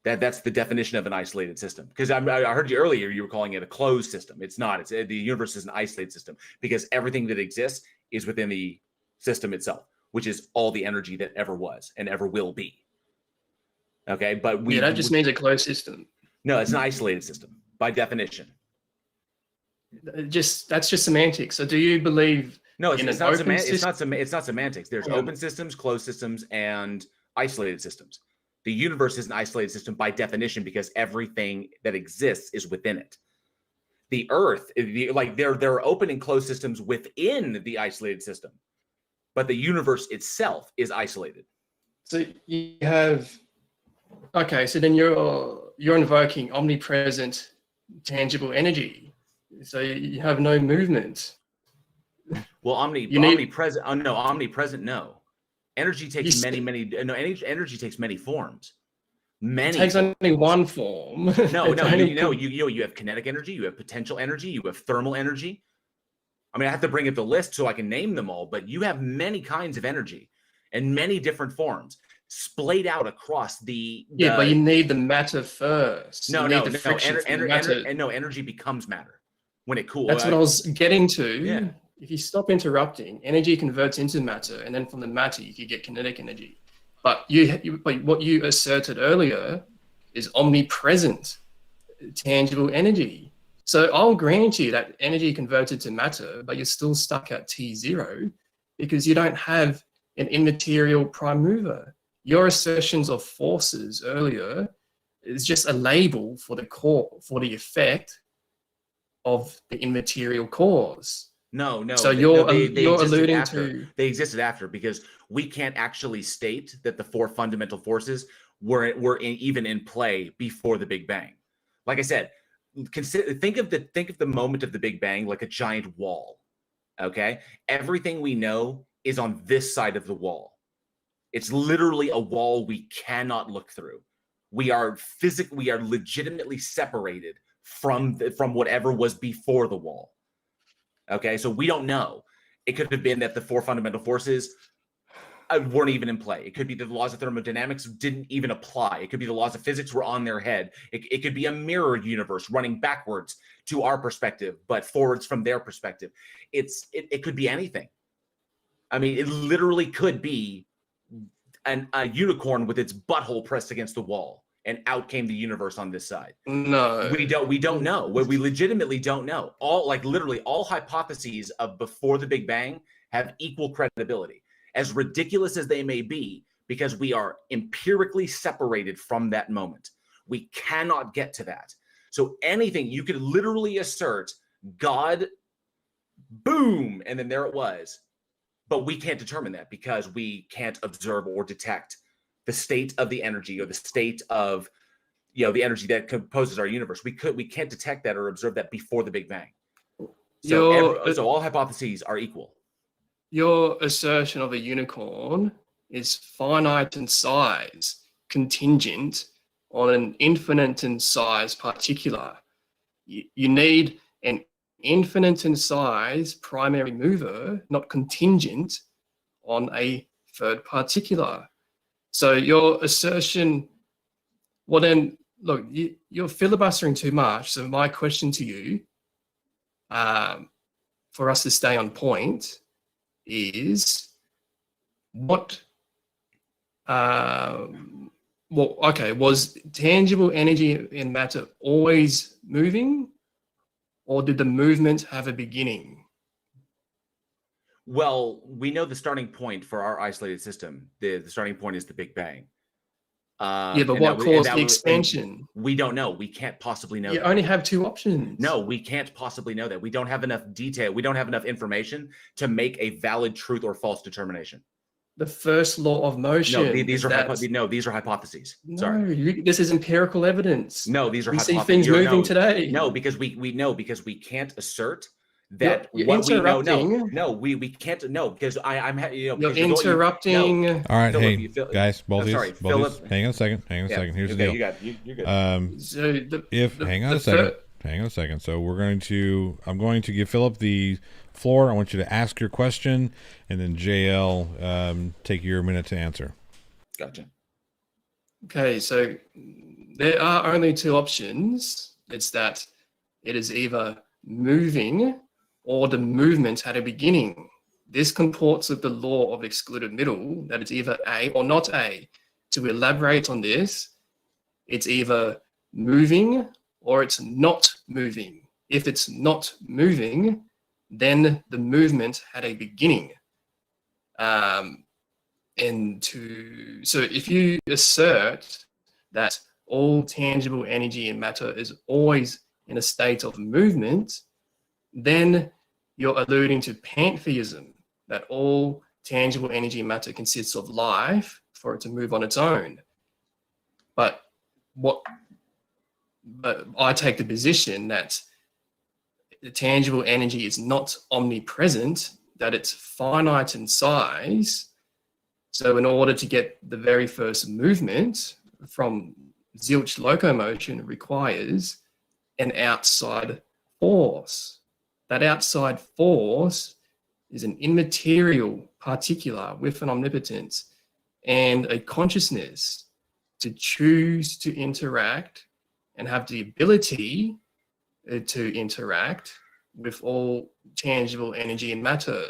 That's the definition of an isolated system. Because I heard you earlier, you were calling it a closed system. It's not. The universe is an isolated system because everything that exists is within the system itself, which is all the energy that ever was and ever will be. Okay, but that just means a closed system. No, it's an isolated system by definition. That's just semantics. So do you believe? No, it's not semantics. There's open systems, closed systems, and isolated systems. The universe is an isolated system by definition because everything that exists is within it. The Earth, there are open and closed systems within the isolated system, but the universe itself is isolated. So you have. Okay, so then you're invoking omnipresent, tangible energy. So you have no movement. Well, omnipresent. Omnipresent. No, energy takes energy takes many forms. It takes only one form. You have kinetic energy, you have potential energy, you have thermal energy. I mean, I have to bring up the list so I can name them all, but you have many kinds of energy and many different forms splayed out across the but you need the matter first. Energy becomes matter when it cools. That's what I was getting to. Yeah. If you stop interrupting, energy converts into matter, and then from the matter you can get kinetic energy. But what you asserted earlier is omnipresent, tangible energy. So I'll grant you that energy converted to matter, but you're still stuck at T0 because you don't have an immaterial prime mover. Your assertions of forces earlier is just a label for the effect of the immaterial cause. No. So you're alluding to they existed after because we can't actually state that the four fundamental forces were even in play before the Big Bang. Like I said, think of the moment of the Big Bang like a giant wall. Okay, everything we know is on this side of the wall. It's literally a wall we cannot look through. We are legitimately separated from whatever was before the wall. Okay, so we don't know. It could have been that the four fundamental forces weren't even in play. It could be that the laws of thermodynamics didn't even apply. It could be the laws of physics were on their head. It could be a mirror universe running backwards to our perspective, but forwards from their perspective. It could be anything. I mean, it literally could be a unicorn with its butthole pressed against the wall, and out came the universe on this side. No, we don't know. We legitimately don't know. Literally all hypotheses of before the Big Bang have equal credibility, as ridiculous as they may be, because we are empirically separated from that moment. We cannot get to that. So anything you could literally assert, God, boom, and then there it was. But we can't determine that because we can't observe or detect the state of the energy or the state of the energy that composes our universe. We can't detect that or observe that before the Big Bang. So all hypotheses are equal. Your assertion of a unicorn is finite in size, contingent on an infinite in size particular. You need an infinite in size primary mover, not contingent on a third particular. So your assertion, well then, look, you're filibustering too much. So my question to you, for us to stay on point, is what, was tangible energy in matter always moving, or did the movement have a beginning? Well, we know the starting point for our isolated system. The starting point is the Big Bang. Yeah, but what caused the expansion? We don't know. We can't possibly know. You only have two options. No, we can't possibly know that. We don't have enough detail. We don't have enough information to make a valid truth or false determination. The first law of motion. No, these are hypotheses. Sorry. This is empirical evidence. No, these are hypotheses. We see things moving today. No, because we can't assert that you're what interrupting. We know. No, we can't. No, because I'm. You're interrupting. All right, Phillip, hey guys, both of you. Phillip. Hang on a second. Here's the deal. You're good. Hang on a second. So I'm going to give Phillip the floor. I want you to ask your question, and then JL, take your minute to answer. Gotcha. Okay, so there are only two options. It's that it is either moving or the movement had a beginning. This comports with the law of excluded middle, that it's either A or not A. To elaborate on this, it's either moving or it's not moving. If it's not moving, then the movement had a beginning. So if you assert that all tangible energy and matter is always in a state of movement, then you're alluding to pantheism, that all tangible energy and matter consists of life for it to move on its own. But I take the position that the tangible energy is not omnipresent, that it's finite in size. So in order to get the very first movement from zilch locomotion requires an outside force. That outside force is an immaterial particular with an omnipotence and a consciousness to choose to interact and have the ability to interact with all tangible energy and matter.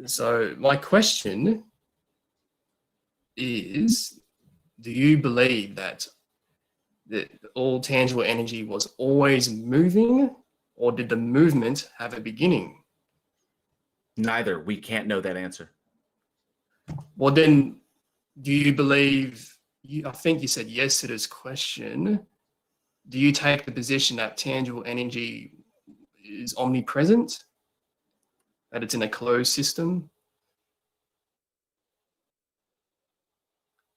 So my question is, do you believe that all tangible energy was always moving, or did the movement have a beginning? Neither. We can't know that answer. Well, then, do you believe, I think you said yes to this question, do you take the position that tangible energy is omnipresent, that it's in a closed system?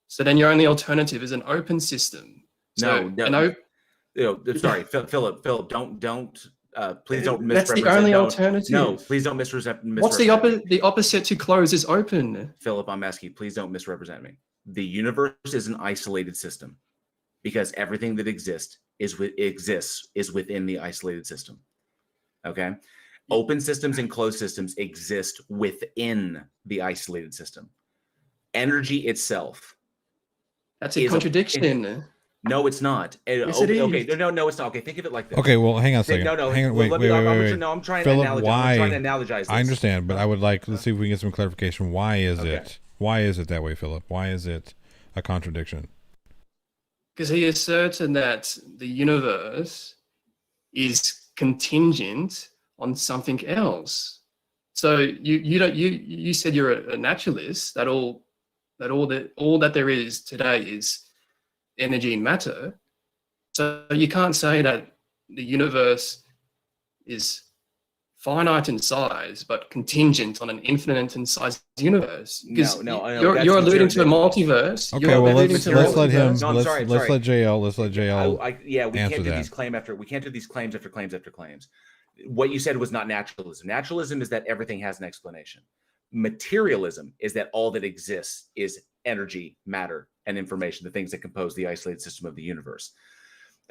So then your only alternative is an open system. So sorry, Phillip, don't. Please don't misrepresent. That's the only alternative. No, please don't misrepresent. What's the opposite to close is open? Phillip, I'm asking you, please don't misrepresent me. The universe is an isolated system because everything that exists is within the isolated system. Okay? Open systems and closed systems exist within the isolated system. Energy itself. That's a contradiction. No, it's not. Yes, it is. Okay, no, it's not. Okay, think of it like this. Okay, well, hang on a second. Hang on, wait. No, I'm trying Phillip, to analogize this. I understand, but I would like, let's see if we can get some clarification. Why is it that way, Phillip? Why is it a contradiction? Because he is certain that the universe is contingent on something else. So you said you're a naturalist, that all that there is today is energy and matter. So you can't say that the universe is finite in size but contingent on an infinite in size universe. You're alluding to a multiverse. Okay, well let's let him. Let's let JL. Let's let JL. We can't do these claims after. We can't do these claims after claims after claims. What you said was not naturalism. Naturalism is that everything has an explanation. Materialism is that all that exists is energy, matter, and information, the things that compose the isolated system of the universe.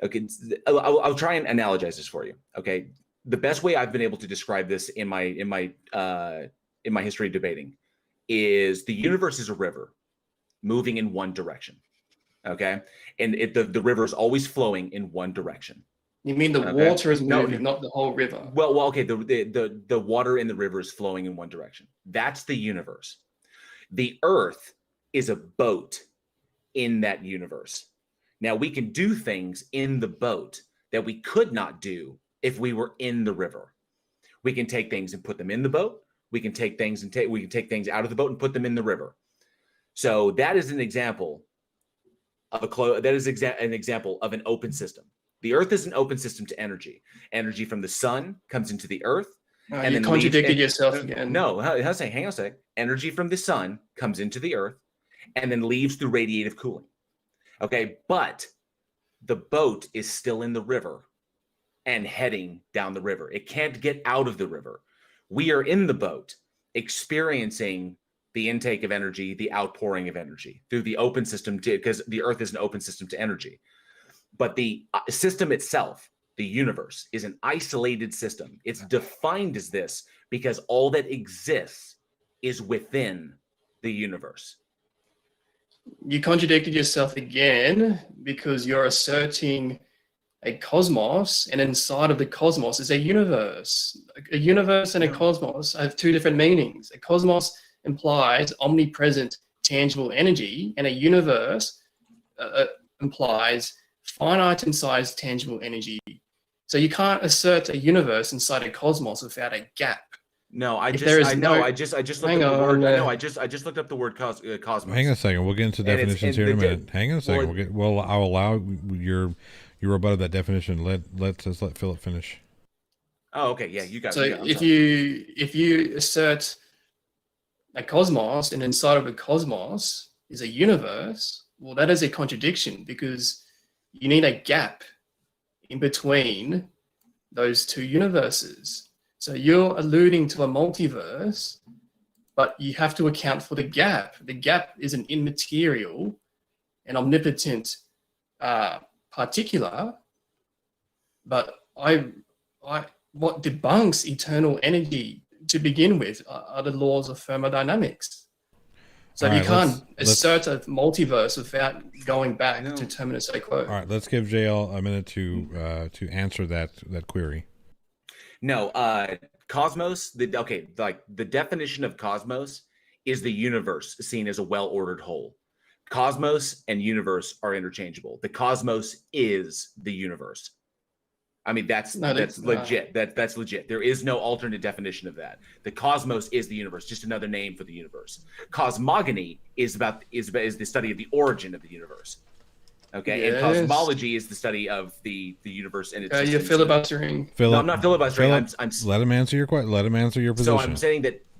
Okay, I'll try and analogize this for you. Okay, the best way I've been able to describe this in my history of debating is the universe is a river moving in one direction. Okay, and the river is always flowing in one direction. You mean the water is moving, not the whole river? Well, okay. The water in the river is flowing in one direction. That's the universe. The Earth is a boat in that universe. Now we can do things in the boat that we could not do if we were in the river. We can take things and put them in the boat. We can take things out of the boat and put them in the river. So that is an example of an example of an open system. The Earth is an open system to energy. Energy from the sun comes into the Earth. And you contradicted yourself again. No, hang on a sec. Energy from the sun comes into the Earth and then leaves through radiative cooling. Okay, but the boat is still in the river and heading down the river. It can't get out of the river. We are in the boat experiencing the intake of energy, the outpouring of energy through the open system, because the Earth is an open system to energy. But the system itself, the universe, is an isolated system. It's defined as this because all that exists is within the universe. You contradicted yourself again because you're asserting a cosmos, and inside of the cosmos is a universe. A universe and a cosmos have two different meanings. A cosmos implies omnipresent, tangible energy, and a universe implies finite in size, tangible energy. So you can't assert a universe inside a cosmos without a gap. No, I just looked up the word cosmos. Hang on a second. We'll get into definitions here in a minute. Hang on a second. I'll allow your rebuttal of that definition. Let Phillip finish. Oh, okay. Yeah, you got it. So if you assert a cosmos, and inside of a cosmos is a universe, well, that is a contradiction because you need a gap in between those two universes. So you're alluding to a multiverse, but you have to account for the gap. The gap is an immaterial and omnipotent particular, but what debunks eternal energy to begin with are the laws of thermodynamics. So you can't assert a multiverse without going back to terminus a quo. All right, let's give JL a minute to answer that query. No, cosmos. The definition of cosmos is the universe seen as a well-ordered whole. Cosmos and universe are interchangeable. The cosmos is the universe. I mean, that's legit. That's legit. There is no alternate definition of that. The cosmos is the universe, just another name for the universe. Cosmogony is the study of the origin of the universe. Okay, yes. And cosmology is the study of the universe and its. You're filibustering. No, I'm not filibustering. I'm let him answer your question. Let him answer your position. So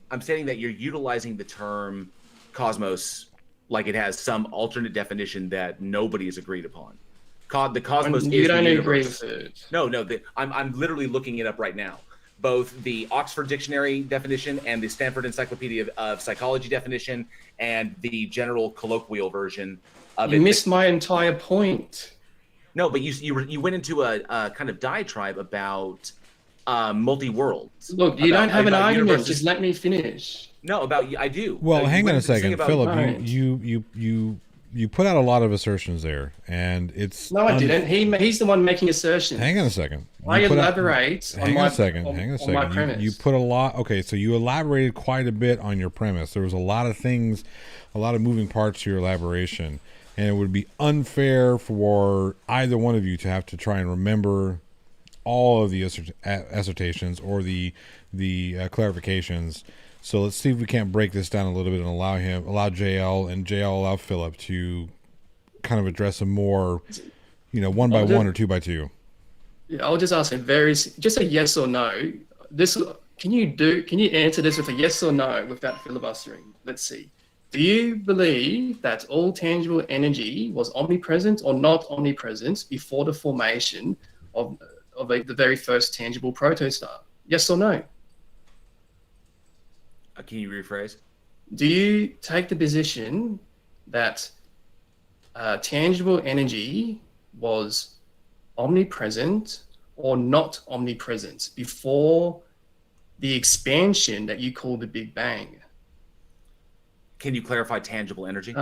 I'm saying that you're utilizing the term cosmos like it has some alternate definition that nobody has agreed upon. The cosmos is the universe. You don't agree with it. No. I'm literally looking it up right now. Both the Oxford Dictionary definition and the Stanford Encyclopedia of Psychology definition and the general colloquial version of it. You missed my entire point. No, but you went into a kind of diatribe about multi-worlds. Look, you don't have an argument. Universes. Just let me finish. No, I do. Well, hang on a second, Phillip. You put out a lot of assertions there, and it's... No, I didn't. He's the one making assertions. Hang on a second. I elaborate on my premise. You put a lot... Okay, so you elaborated quite a bit on your premise. There was a lot of things, a lot of moving parts to your elaboration, and it would be unfair for either one of you to have to try and remember all of the assertions or the clarifications. So let's see if we can't break this down a little bit and allow JL and JL allow Phillip to kind of address them more, one by one or two by two. Yeah, I'll just ask just a yes or no. Can you answer this with a yes or no without filibustering? Let's see. Do you believe that all tangible energy was omnipresent or not omnipresent before the formation of the very first tangible protostar? Yes or no? Can you rephrase? Do you take the position that tangible energy was omnipresent or not omnipresent before the expansion that you call the Big Bang? Can you clarify tangible energy?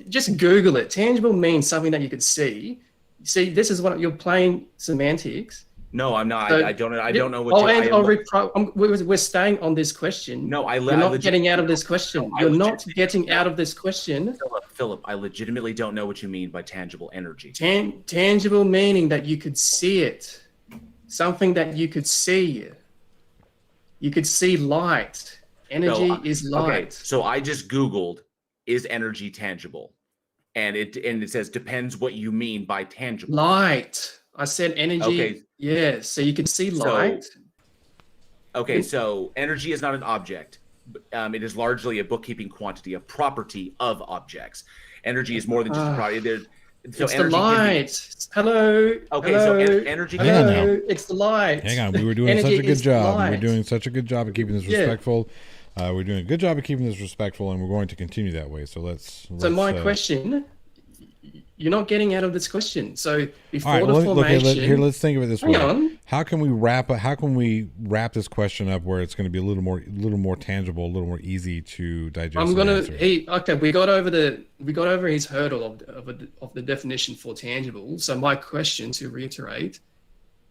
Just Google it. Tangible means something that you could see. See, this is what you're playing semantics. No, I'm not. So, I don't know what. We're staying on this question. No, you're not getting out of this question. You're not getting out of this question. Philip, I legitimately don't know what you mean by tangible energy. Tangible meaning that you could see it, something that you could see. You could see light. Energy is light. Okay, so I just Googled, is energy tangible? And it says depends what you mean by tangible. Light. I said energy. Okay. Yeah, so you can see light. So energy is not an object. It is largely a bookkeeping quantity, a property of objects. Energy is more than just a property. It's the light. Hello. Okay, hello, so energy. Hello. It's the light. Hang on. We were doing such a good job. We were doing such a good job of keeping this respectful. We're doing a good job of keeping this respectful, and we're going to continue that way. So let's my question. You're not getting out of this question. So before the formation, let's think of it this way. How can we wrap this question up where it's going to be a little more tangible, a little more easy to digest? We got over his hurdle of the definition for tangible. So my question, to reiterate,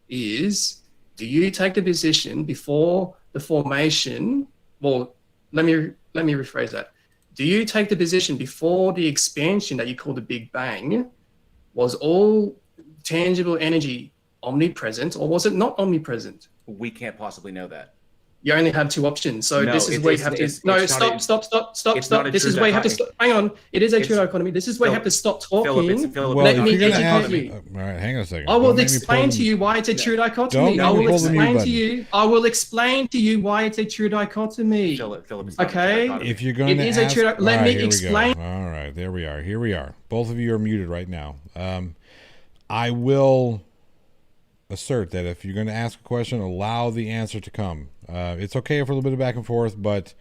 is: do you take the position before the formation? Well, let me rephrase that. Do you take the position before the expansion that you call the Big Bang was all tangible energy omnipresent, or was it not omnipresent? We can't possibly know that. You only have two options. So this is where you have to... No, stop. This is where you have to stop. Hang on. It is a true dichotomy. This is where you have to stop talking. Let me educate you. All right, hang on a second. I will explain to you why it's a true dichotomy. I will explain to you why it's a true dichotomy. Okay? If you're going to ask... Let me explain. All right, there we are. Here we are. Both of you are muted right now. I will assert that if you're going to ask a question, allow the answer to come. It's okay for a little bit of back and forth, but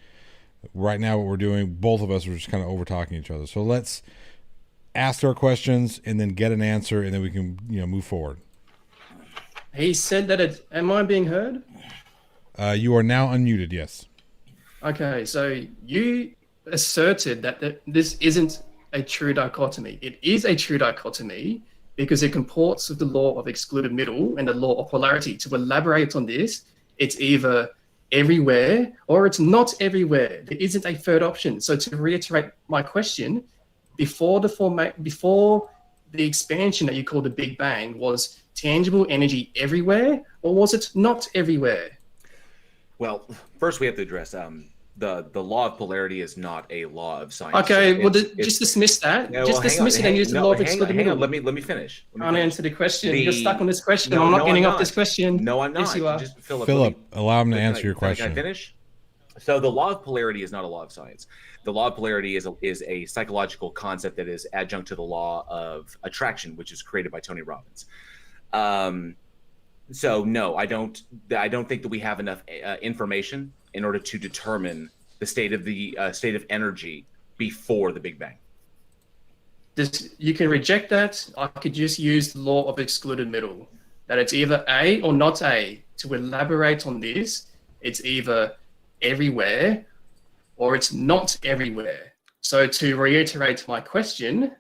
right now what we're doing, both of us are just kind of over talking each other. So let's ask our questions and then get an answer, and then we can move forward. He said that am I being heard? You are now unmuted, yes. Okay, so you asserted that this isn't a true dichotomy. It is a true dichotomy because it comports with the law of excluded middle and the law of polarity. To elaborate on this, it's either everywhere or it's not everywhere. There isn't a third option. So to reiterate my question, before the expansion that you call the Big Bang, was tangible energy everywhere, or was it not everywhere? Well, first we have to address the law of polarity is not a law of science. Okay, just dismiss that. Dismiss it and use the law of excluded middle. Let me finish. Can't answer the question. You're stuck on this question. I'm not getting off this question. No, I'm not. Yes, you are. Philip, allow him to answer your question. Can I finish? So the law of polarity is not a law of science. The law of polarity is a psychological concept that is adjunct to the law of attraction, which is created by Tony Robbins. So no, I don't think that we have enough information in order to determine the state of energy before the Big Bang. You can reject that. I could just use the law of excluded middle, that it's either A or not A. To elaborate on this, it's either everywhere or it's not everywhere. So to reiterate my question,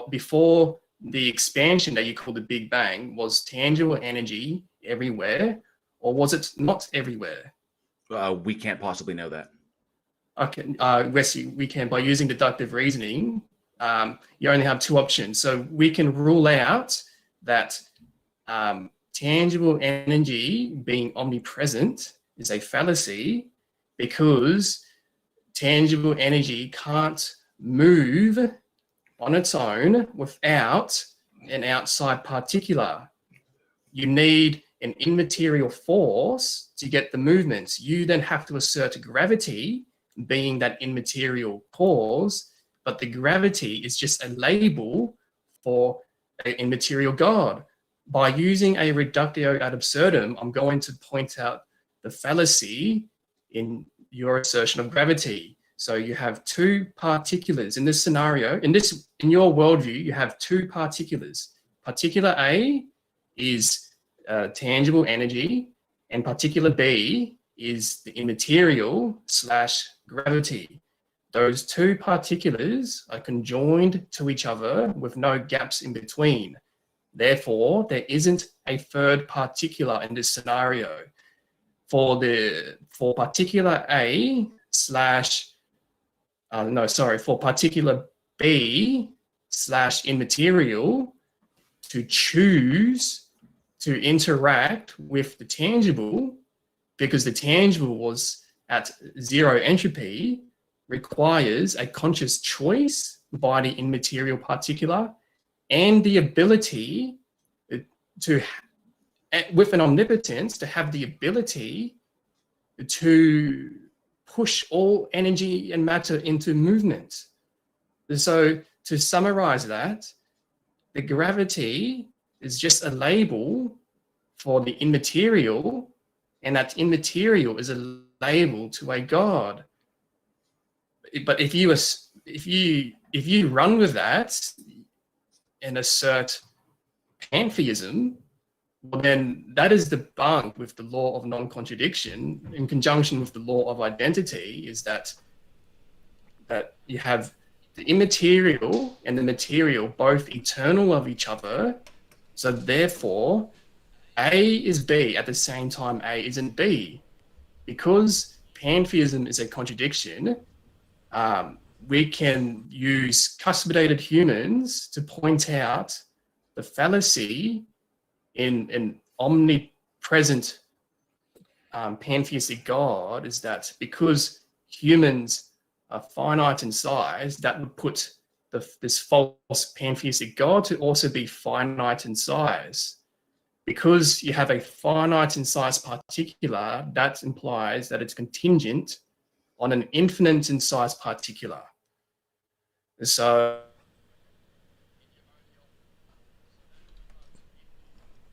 before the expansion that you call the Big Bang, was tangible energy everywhere, or was it not everywhere? We can't possibly know that. Okay, Wesley, we can by using deductive reasoning. You only have two options, so we can rule out that tangible energy being omnipresent is a fallacy because tangible energy can't move on its own without an outside particular. You need an immaterial force to get the movements. You then have to assert gravity being that immaterial cause, but the gravity is just a label for an immaterial God. By using a reductio ad absurdum, I'm going to point out the fallacy in your assertion of gravity. So you have two particulars in this scenario. In your worldview, you have two particulars, particular A is tangible energy, and particular B is the immaterial / gravity. Those two particulars are conjoined to each other with no gaps in between. Therefore, there isn't a third particular in this scenario. For particular A for particular B / immaterial to choose to interact with the tangible, because the tangible was at zero entropy, requires a conscious choice by the immaterial particular and the ability to, with an omnipotence, to have the ability to push all energy and matter into movement. So to summarize that, the gravity is just a label for the immaterial, and that immaterial is a label to a God. But if you run with that and assert pantheism, well, then that is debunked with the law of non-contradiction in conjunction with the law of identity, is that you have the immaterial and the material both eternal of each other. So therefore, A is B at the same time A isn't B. Because pantheism is a contradiction, we can use cusp-dated humans to point out the fallacy in an omnipresent pantheistic God, is that because humans are finite in size, that would put this false pantheistic God to also be finite in size. Because you have a finite in size particular, that implies that it's contingent on an infinite in size particular. So,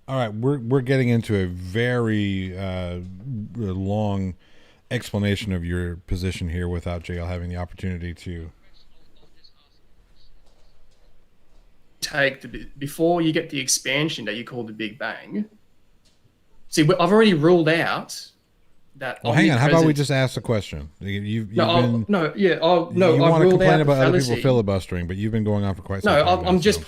all right, we're getting into a very long explanation of your position here without JL having the opportunity to take before you get the expansion that you call the Big Bang. See, I've already ruled out that. Well, hang on. How about we just ask the question? You want to complain about other people filibustering, but you've been going on for quite some time. I'm just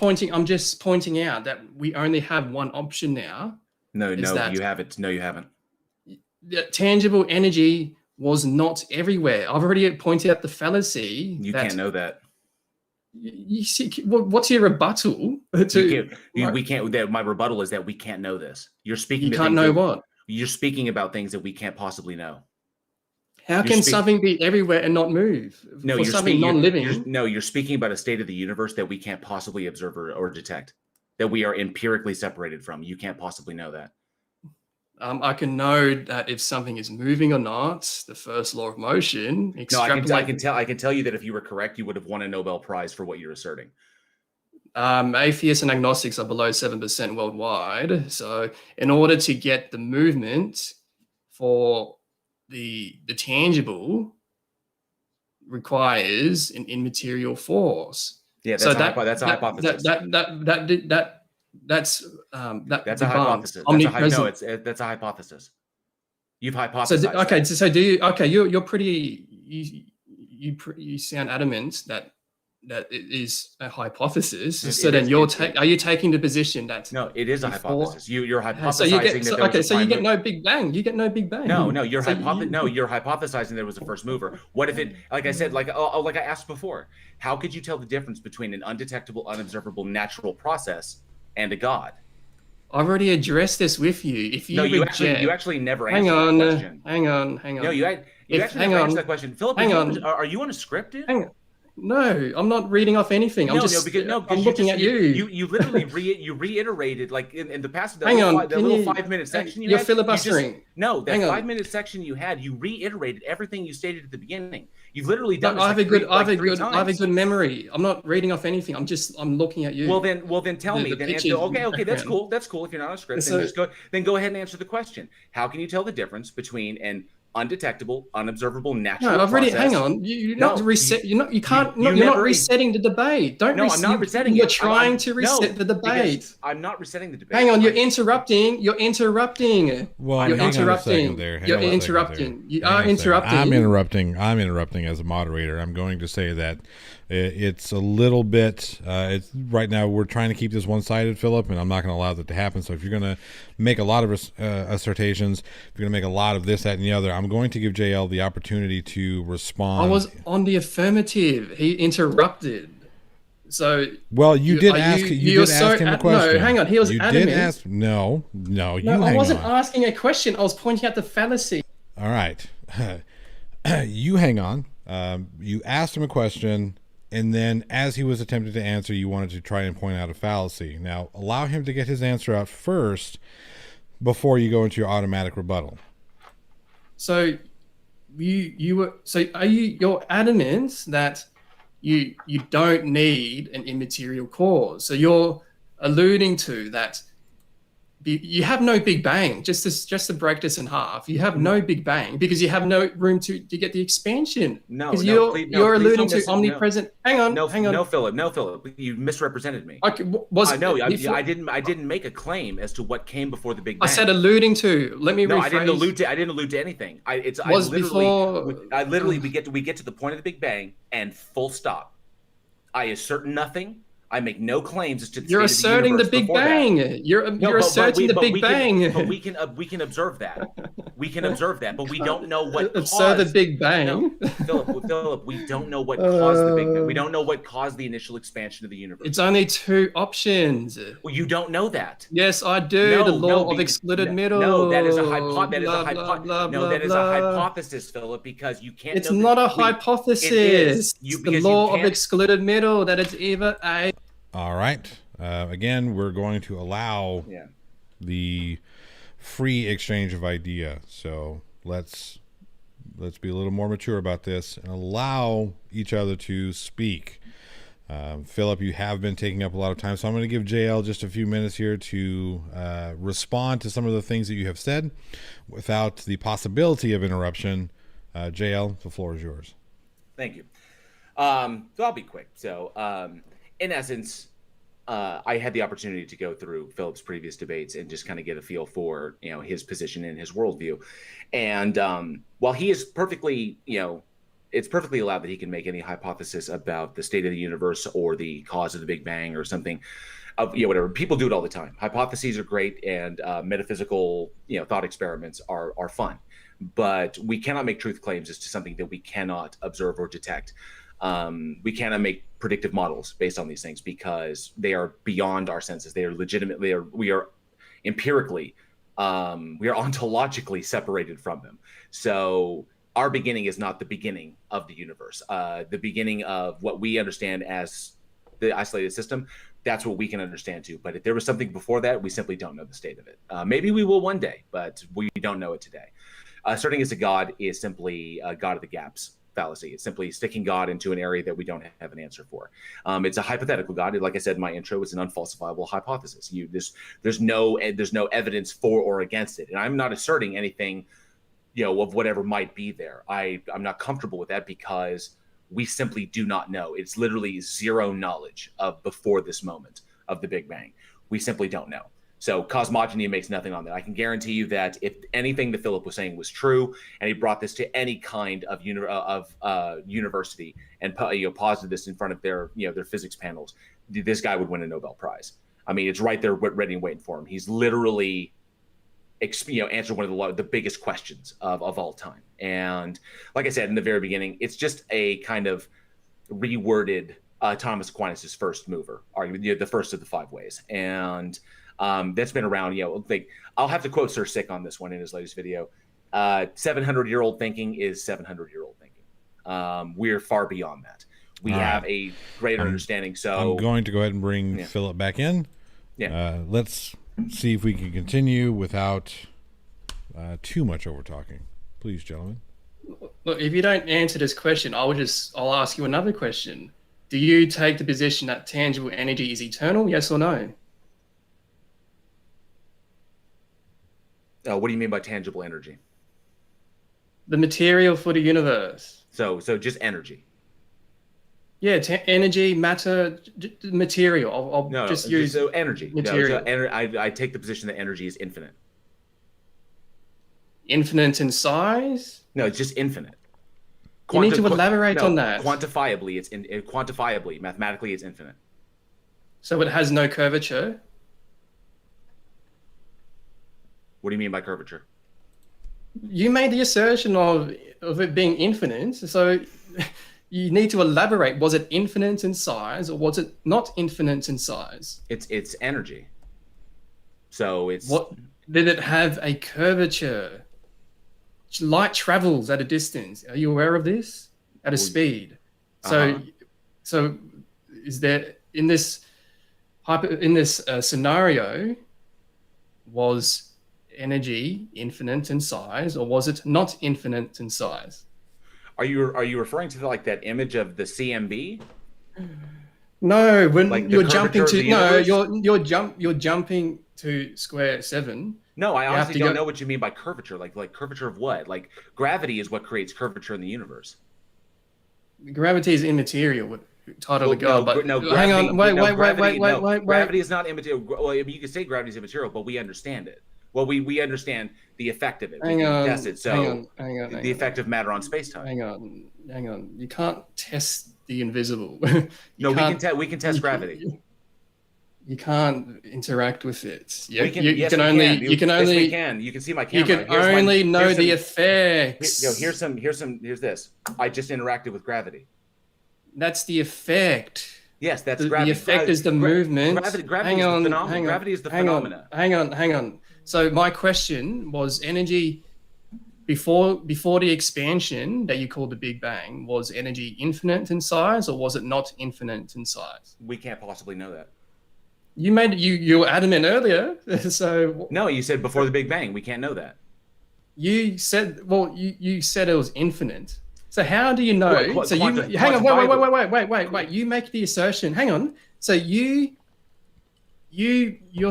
pointing out that we only have one option now. No, you haven't. No, you haven't. The tangible energy was not everywhere. I've already pointed out the fallacy. You can't know that. You see, what's your rebuttal? We can't. My rebuttal is that we can't know this. You're speaking. You can't know what? You're speaking about things that we can't possibly know. How can something be everywhere and not move? No, you're something non-living. You're speaking about a state of the universe that we can't possibly observe or detect, that we are empirically separated from. You can't possibly know that. I can know that if something is moving or not. The first law of motion. No, I can tell you that if you were correct, you would have won a Nobel Prize for what you're asserting. Atheists and agnostics are below 7% worldwide. So, in order to get the movement for the tangible, requires an immaterial force. Yeah, that's a hypothesis. That's a hypothesis. That's a hypothesis. You've hypothesized. So do you? Okay, you're pretty. You sound adamant that it is a hypothesis. Are you taking the position that no, it is a hypothesis. You're hypothesizing so you get no Big Bang. You get no Big Bang. No, you're hypothesizing there was a first mover. What if it? Like I said, like I asked before, how could you tell the difference between an undetectable, unobservable natural process and a God? I've already addressed this with you. If you you actually never answered that question. Hang on. No, you actually never answered that question. Philip, are you on a script, dude? No, I'm not reading off anything. I'm looking at you. You literally reiterated, like in the past, the 5-minute section you're filibustering. That 5-minute section you had, you reiterated everything you stated at the beginning. You've literally done this. I have a good memory. I'm not reading off anything. I'm looking at you. Well then tell me. Okay, that's cool. That's cool. If you're not on a script, then go ahead and answer the question. How can you tell the difference between an undetectable, unobservable, natural No, I've already. process. Hang on. You're No, not reset. You're not. You can't. you You're not never- resetting the debate. Don't. No, I'm not resetting You're it. trying to reset the debate. Because I'm not resetting the debate. Hang on. You're interrupting. You're interrupting. Well, You're hang on a second interrupting. there. Hang You're on a second interrupting. there. You Hang on are a second. interrupting. I'm interrupting as a moderator. I'm going to say that it's a little bit. It's right now we're trying to keep this one-sided, Philip, and I'm not going to allow that to happen. So if you're going to make a lot of assertions, if you're going to make a lot of this, that, and the other, I'm going to give JL the opportunity to respond. I was on the affirmative. He interrupted. So well, you did ask. You did ask him a question. No, hang on. He was you adamant. did ask. No. You No, I hang wasn't on. asking a question. I was pointing out the fallacy. All right. You hang on. You asked him a question, and then as he was attempting to answer, you wanted to try and point out a fallacy. Now, allow him to get his answer out first before you go into your automatic rebuttal. So you're adamant that you don't need an immaterial cause. So you're alluding to that you have no Big Bang. Just to break this in half, you have no Big Bang because you have no room to get the expansion. No, because please you're alluding to don't omnipresent. Hang on. No, Philip, you misrepresented me. Okay, I didn't make a claim as to what came before the Big Bang. I said alluding to. Let me rephrase. No, I didn't allude to anything. I literally we get to the point of the Big Bang and full stop. I assert nothing. I make no claims as to the You're asserting the Big Bang. You're asserting the Big Bang. But we can observe that. We can observe that, but we don't know what caused the Big Bang. No, Philip, we don't know what caused the Big Bang. We don't know what caused the initial expansion of the universe. It's only two options. Well, you don't know that. Yes, I do. The law of excluded middle. No, that is a hypothesis, Philip, because you can't. It's not a hypothesis. It is. The law of excluded middle. That it's either a. All right. Again, we're going to allow the free exchange of idea. So let's be a little more mature about this and allow each other to speak. Philip, you have been taking up a lot of time, so I'm going to give JL just a few minutes here to respond to some of the things that you have said without the possibility of interruption. JL, the floor is yours. Thank you. So I'll be quick. So in essence, I had the opportunity to go through Philip's previous debates and just kind of get a feel for, his position and his worldview. And while he is perfectly, it's perfectly allowed that he can make any hypothesis about the state of the universe or the cause of the Big Bang or something of, whatever. People do it all the time. Hypotheses are great, and metaphysical, thought experiments are fun. But we cannot make truth claims as to something that we cannot observe or detect. We cannot make predictive models based on these things because they are beyond our senses. They are legitimately, we are empirically, we are ontologically separated from them. So our beginning is not the beginning of the universe. The beginning of what we understand as the isolated system, that's what we can understand too. But if there was something before that, we simply don't know the state of it. Maybe we will one day, but we don't know it today. Asserting as a god is simply a god of the gaps fallacy. It's simply sticking God into an area that we don't have an answer for. It's a hypothetical God. Like I said in my intro, it's an unfalsifiable hypothesis. There's no evidence for or against it. And I'm not asserting anything, of whatever might be there. I'm not comfortable with that because we simply do not know. It's literally zero knowledge of before this moment of the Big Bang. We simply don't know. So cosmogony makes nothing on that. I can guarantee you that if anything that Philip was saying was true, and he brought this to any kind of university and posited this in front of their physics panels, this guy would win a Nobel Prize. I mean, it's right there, ready and waiting for him. He's literally, answered one of the biggest questions of all time. And like I said in the very beginning, it's just a kind of reworded Thomas Aquinas' first mover argument, the first of the five ways, and. That's been around, I'll have to quote Sir Sick on this one in his latest video. 700-year-old thinking is 700-year-old thinking. We're far beyond that. We have a greater understanding. So I'm going to go ahead and bring Philip back in. Yeah. Let's see if we can continue without too much over talking. Please, gentlemen. Look, if you don't answer this question, I'll ask you another question. Do you take the position that tangible energy is eternal? Yes or no? What do you mean by tangible energy? The material for the universe. So just energy. Yeah, energy, matter, material. I'll No, just use so energy. material. No, I take the position that energy is infinite. Infinite in size? No, it's just infinite. You need to elaborate on that. Quantifiably, quantifiably, mathematically, it's infinite. So it has no curvature? What do you mean by curvature? You made the assertion of it being infinite, so you need to elaborate. Was it infinite in size, or was it not infinite in size? It's energy. So it's what did it have a curvature? Light travels at a distance. Are you aware of this? At a speed. So is there in this scenario, was energy infinite in size, or was it not infinite in size? Are you referring to like that image of the CMB? No, when like you're jumping to you're jumping to square 7. No, I honestly don't know what you mean by curvature. Like curvature of what? Like gravity is what creates curvature in the universe. Gravity is immaterial. Title of God, but no, hang on, wait. Gravity is not immaterial. Well, I mean, you can say gravity is immaterial, but we understand it. Well, we understand the effect of it. Hang on, test it. So the effect of matter on space-time. Hang on. You can't test the invisible. No, we can test gravity. You can't interact with it. You can see my camera. You can only know the effects. Here's this. I just interacted with gravity. That's the effect. Yes, that's gravity. The effect is the movement. Gravity is the phenomenon. Gravity is the phenomena. Hang on. So my question was energy before the expansion that you called the Big Bang, was energy infinite in size, or was it not infinite in size? We can't possibly know that. You were adamant earlier. So no, you said before the Big Bang. We can't know that. You said you said it was infinite. So how do you know? Hang on, wait. You make the assertion. Hang on. So you're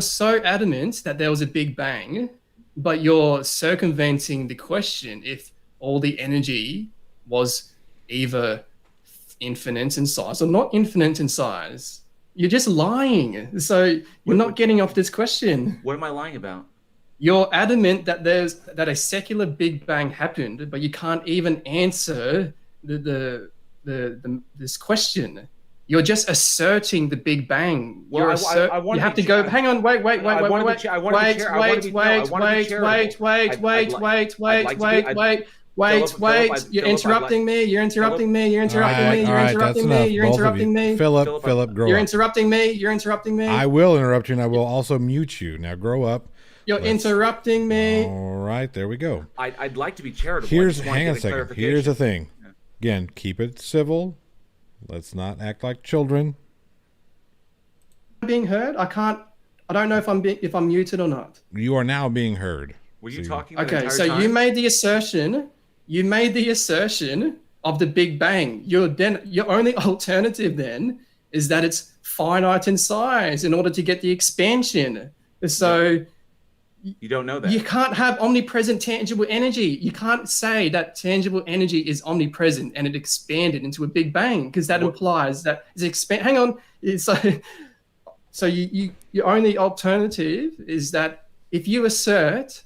so adamant that there was a Big Bang, but you're circumventing the question if all the energy was either infinite in size or not infinite in size. You're just lying. So you're not getting off this question. What am I lying about? You're adamant that a secular Big Bang happened, but you can't even answer this question. You're just asserting the Big Bang. Well, you have to go. Hang on. Wait. Wait. You're interrupting me. You're interrupting me. Philip, grow up. You're interrupting me. I will interrupt you, and I will also mute you. Now grow up. You're interrupting me. All right, there we go. I'd like to be charitable. Hang on a second. Here's the thing. Again, keep it civil. Let's not act like children. Being heard? I don't know if I'm muted or not. You are now being heard. Were you talking? Okay, so you made the assertion. You made the assertion of the Big Bang. Your only alternative then is that it's finite in size in order to get the expansion. So you don't know that. You can't have omnipresent tangible energy. You can't say that tangible energy is omnipresent and it expanded into a Big Bang, because that implies that it's hang on. So your only alternative is that if you assert,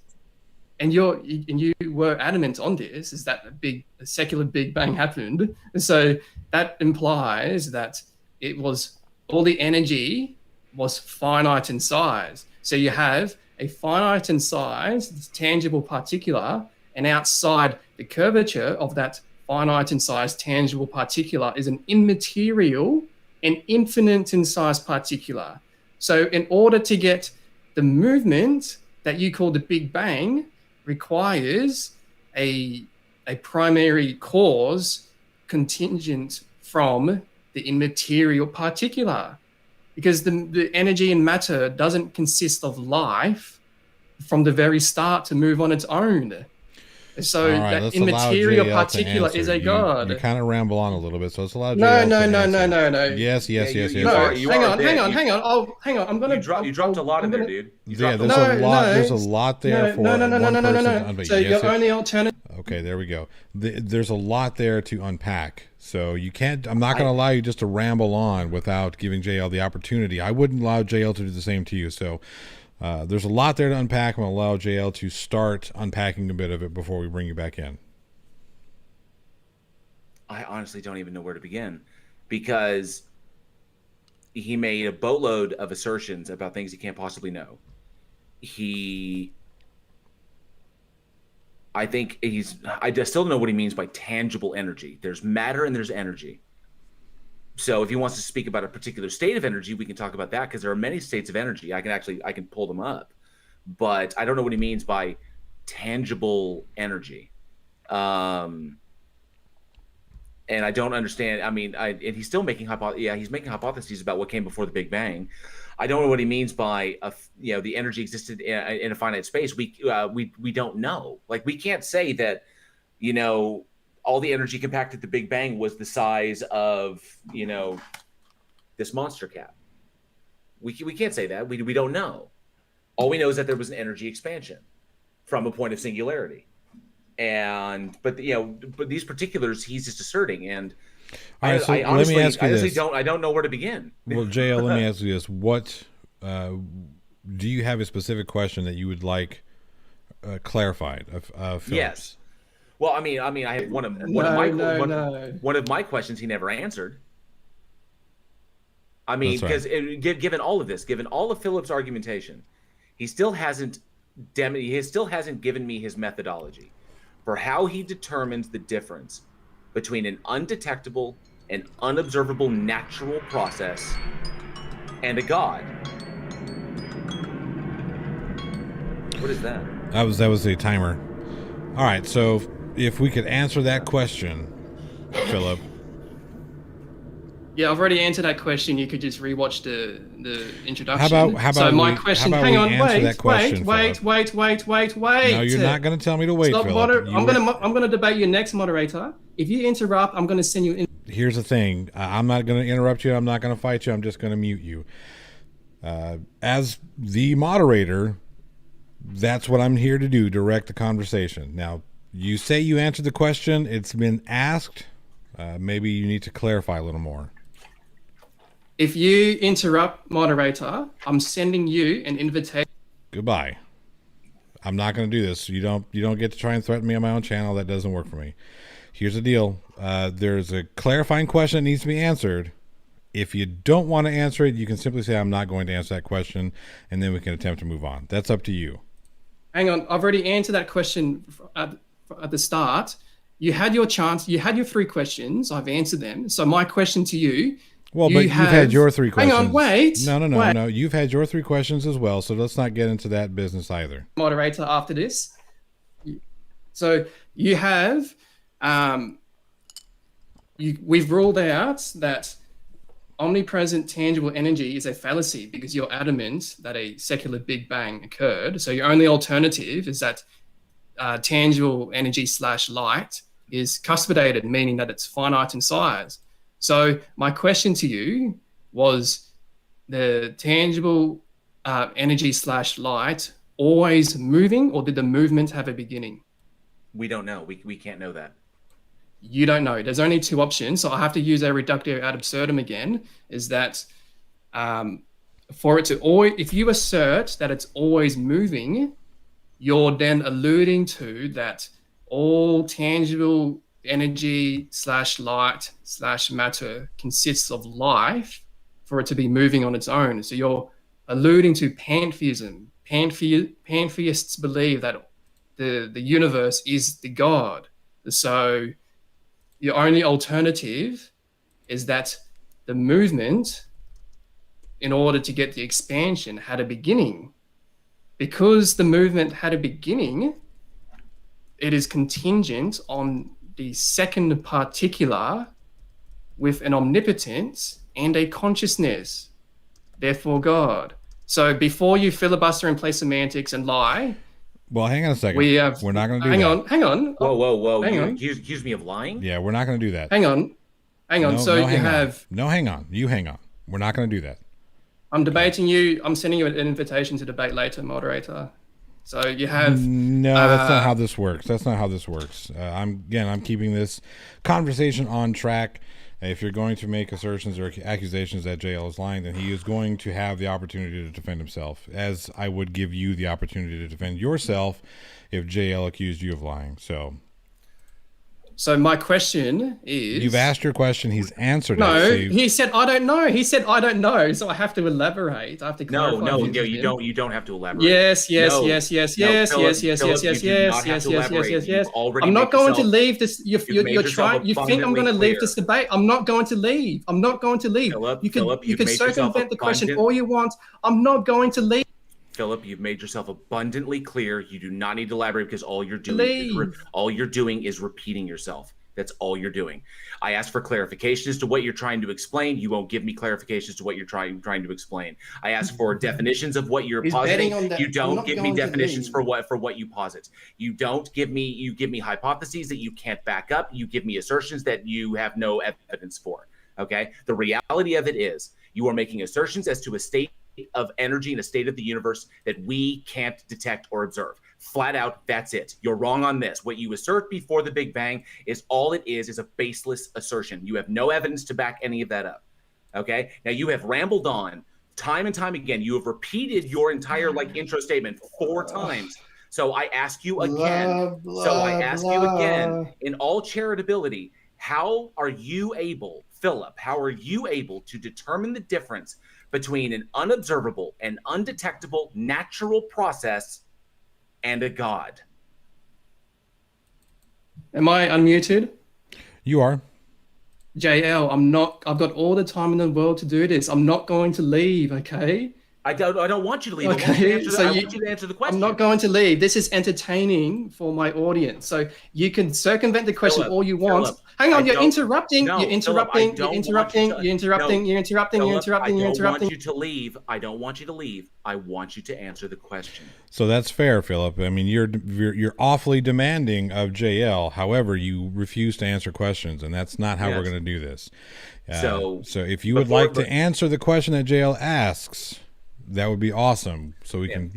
and you were adamant on this, is that a secular Big Bang happened. So that implies that it was all the energy was finite in size. So you have a finite in size, tangible particular, and outside the curvature of that finite in size, tangible particular is an immaterial and infinite in size particular. So in order to get the movement that you call the Big Bang requires a primary cause contingent from the immaterial particular, because the energy and matter doesn't consist of life from the very start to move on its own. So All right, that let's allow immaterial JL to particular answer. is a You god. kind of ramble on a little bit, so let's allow No, JL no, to no, answer. no. Yes, yes, Yeah, yes, you yes, are- yes. you hang are on, a hang bit- on, you- hang on. Hang on. I'm gonna. You dropped a lot in there, dude. You Yeah, dropped a there's lot. a lot. There's a lot there for one person to unpack. So Yes, your only alternative. okay, there we go. There's a lot there to unpack. So you can't. I'm not going to allow you just to ramble on without giving JL the opportunity. I wouldn't allow JL to do the same to you. So there's a lot there to unpack. I'm going to allow JL to start unpacking a bit of it before we bring you back in. I honestly don't even know where to begin, because he made a boatload of assertions about things he can't possibly know. I just still don't know what he means by tangible energy. There's matter and there's energy. So if he wants to speak about a particular state of energy, we can talk about that, because there are many states of energy. I can pull them up, but I don't know what he means by tangible energy. And I don't understand. I mean, and he's still making he's making hypotheses about what came before the Big Bang. I don't know what he means by the energy existed in a finite space. We don't know. Like, we can't say that all the energy compacted at the Big Bang was the size of this monster cat. We can't say that. We don't know. All we know is that there was an energy expansion from a point of singularity. But these particulars he's just asserting, and All right, so I let me ask you this. I don't know where to begin. Well, JL, let me ask you this: what do you have a specific question that you would like clarified of Phillip? Yes. Well, I mean, I have one of my questions he never answered. I mean, because given all of this, given all of Phillip's argumentation, he still hasn't given me his methodology for how he determines the difference between an undetectable and unobservable natural process and a god. What is that? That was a timer. All right, so if we could answer that question, Phillip. Yeah, I've already answered that question. You could just rewatch the introduction. How about so my question? Hang on, wait. No, you're not going to tell me to wait, Phillip. I'm gonna debate your next moderator. If you interrupt, I'm gonna send you in. Here's the thing. I'm not going to interrupt you. I'm not going to fight you. I'm just going to mute you. As the moderator, that's what I'm here to do, direct the conversation. Now, you say you answered the question. It's been asked. Maybe you need to clarify a little more. If you interrupt, moderator, I'm sending you an invitation. Goodbye. I'm not going to do this. You don't get to try and threaten me on my own channel. That doesn't work for me. Here's the deal. There's a clarifying question that needs to be answered. If you don't want to answer it, you can simply say, I'm not going to answer that question, and then we can attempt to move on. That's up to you. Hang on. I've already answered that question at the start. You had your chance. You had your 3 questions. I've answered them. So my question to you... Well, but you've had your 3 questions. Hang on, wait. No. You've had your 3 questions as well, so let's not get into that business either. Moderator after this. So you have... we've ruled out that omnipresent tangible energy is a fallacy because you're adamant that a secular Big Bang occurred. So your only alternative is that tangible energy / light is cuspitated, meaning that it's finite in size. So my question to you was, the tangible energy / light always moving, or did the movement have a beginning? We don't know. We can't know that. You don't know. There's only 2 options. So I have to use a reductio ad absurdum again, is that for it to always, if you assert that it's always moving, you're then alluding to that all tangible energy / light / matter consists of life for it to be moving on its own. So you're alluding to pantheism. Pantheists believe that the universe is the God. So your only alternative is that the movement, in order to get the expansion, had a beginning. Because the movement had a beginning, it is contingent on the second particular with an omnipotence and a consciousness, therefore God. So before you filibuster and play semantics and lie, Well, hang on a second. We're not going to do that. Hang on. Whoa. Hang You on. accuse me of lying? Yeah, we're not going to do that. Hang on. So hang you have. On. No, hang on. You hang on. We're not going to do that. I'm debating you. I'm sending you an invitation to debate later, moderator. So you have. No, that's not how this works. That's not how this works. I'm keeping this conversation on track. If you're going to make assertions or accusations that JL is lying, then he is going to have the opportunity to defend himself, as I would give you the opportunity to defend yourself if JL accused you of lying. So my question is... You've asked your question. He's answered it. No, he said, I don't know. He said, I don't know. So I have to elaborate. I have to clarify. No, you don't have to elaborate. Yes. I'm not going to leave this. You think I'm going to leave this debate? I'm not going to leave. Phillip, you can circumvent the question all you want. I'm not going to leave. Phillip, you've made yourself abundantly clear. You do not need to elaborate because all you're doing is repeating yourself. That's all you're doing. I asked for clarification as to what you're trying to explain. You won't give me clarification as to what you're trying to explain. I asked for definitions of what you're positing. You don't give me definitions for what you posit. You give me hypotheses that you can't back up. You give me assertions that you have no evidence for. Okay? The reality of it is you are making assertions as to a state of energy and a state of the universe that we can't detect or observe. Flat out, that's it. You're wrong on this. What you assert before the Big Bang is a baseless assertion. You have no evidence to back any of that up. Okay? Now you have rambled on time and time again. You have repeated your entire intro statement 4 times. So I ask you again. In all charitability, how are you able, Phillip, to determine the difference between an unobservable and undetectable natural process and a God? Am I unmuted? You are. JL, I've got all the time in the world to do this. I'm not going to leave, okay? I don't want you to leave. Okay, I want you to answer the question. I'm not going to leave. This is entertaining for my audience. So you can circumvent the question all you want. Phillip, hang on, you're interrupting. No, you're interrupting. Phillip, you're interrupting. You're interrupting. You're interrupting. You're interrupting. You're interrupting. I don't want you to leave. I don't want you to leave. I want you to answer the question. So that's fair, Phillip. I mean, you're awfully demanding of JL. However, you refuse to answer questions, and that's not how we're going to do this. So if you would like to answer the question that JL asks, that would be awesome. So we can,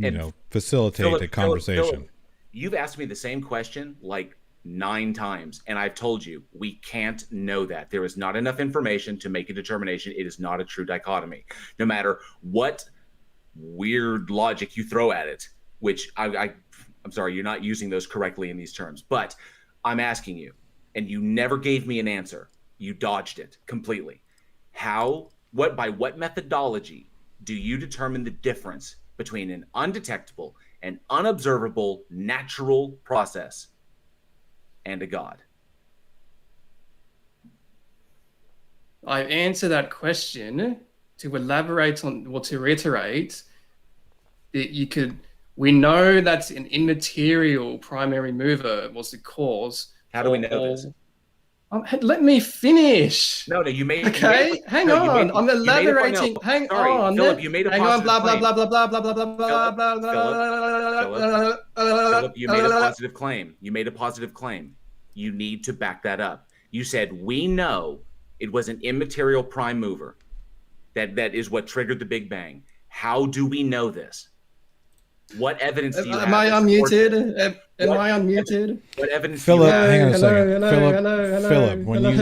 facilitate the conversation. Phillip, you've asked me the same question 9 times, and I've told you we can't know that. There is not enough information to make a determination. It is not a true dichotomy. No matter what weird logic you throw at it, which I'm sorry, you're not using those correctly in these terms, but I'm asking you, and you never gave me an answer. You dodged it completely. By what methodology do you determine the difference between an undetectable and unobservable natural process and a God? I answer that question to elaborate on, or to reiterate that we know that an immaterial primary mover was the cause. How do we know this? Let me finish. No, you made. Okay, hang on. I'm elaborating. Hang on, Phillip. You made a positive blah claim. blah blah blah blah blah blah blah blah. Phillip, you made a positive claim. You need to back that up. You said we know it was an immaterial prime mover. That is what triggered the Big Bang. How do we know this? What evidence do you have? Am I unmuted? Am I unmuted? What evidence? Phillip, do you have? hang on a second. Hello, Phillip,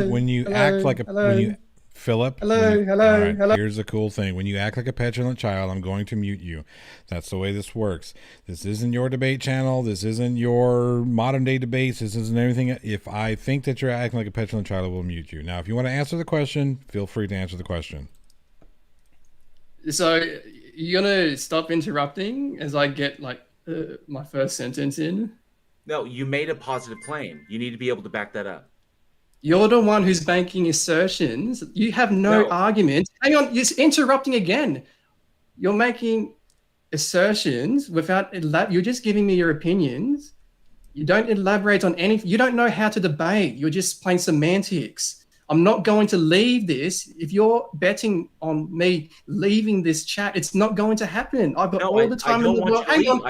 when you act like a Phillip. Hello. Here's the cool thing: when you act like a petulant child, I'm going to mute you. That's the way this works. This isn't your debate channel. This isn't your modern day debates. This isn't anything. If I think that you're acting like a petulant child, I will mute you. Now, if you want to answer the question, feel free to answer the question. So you're gonna stop interrupting as I get my first sentence in? No, you made a positive claim. You need to be able to back that up. You're the one who's banking assertions. You have no argument. Hang on, you're interrupting again. You're making assertions without you're just giving me your opinions. You don't elaborate on anything. You don't know how to debate. You're just playing semantics. I'm not going to leave this. If you're betting on me leaving this chat, it's not going to happen. I've got all the time in the world. Hang on,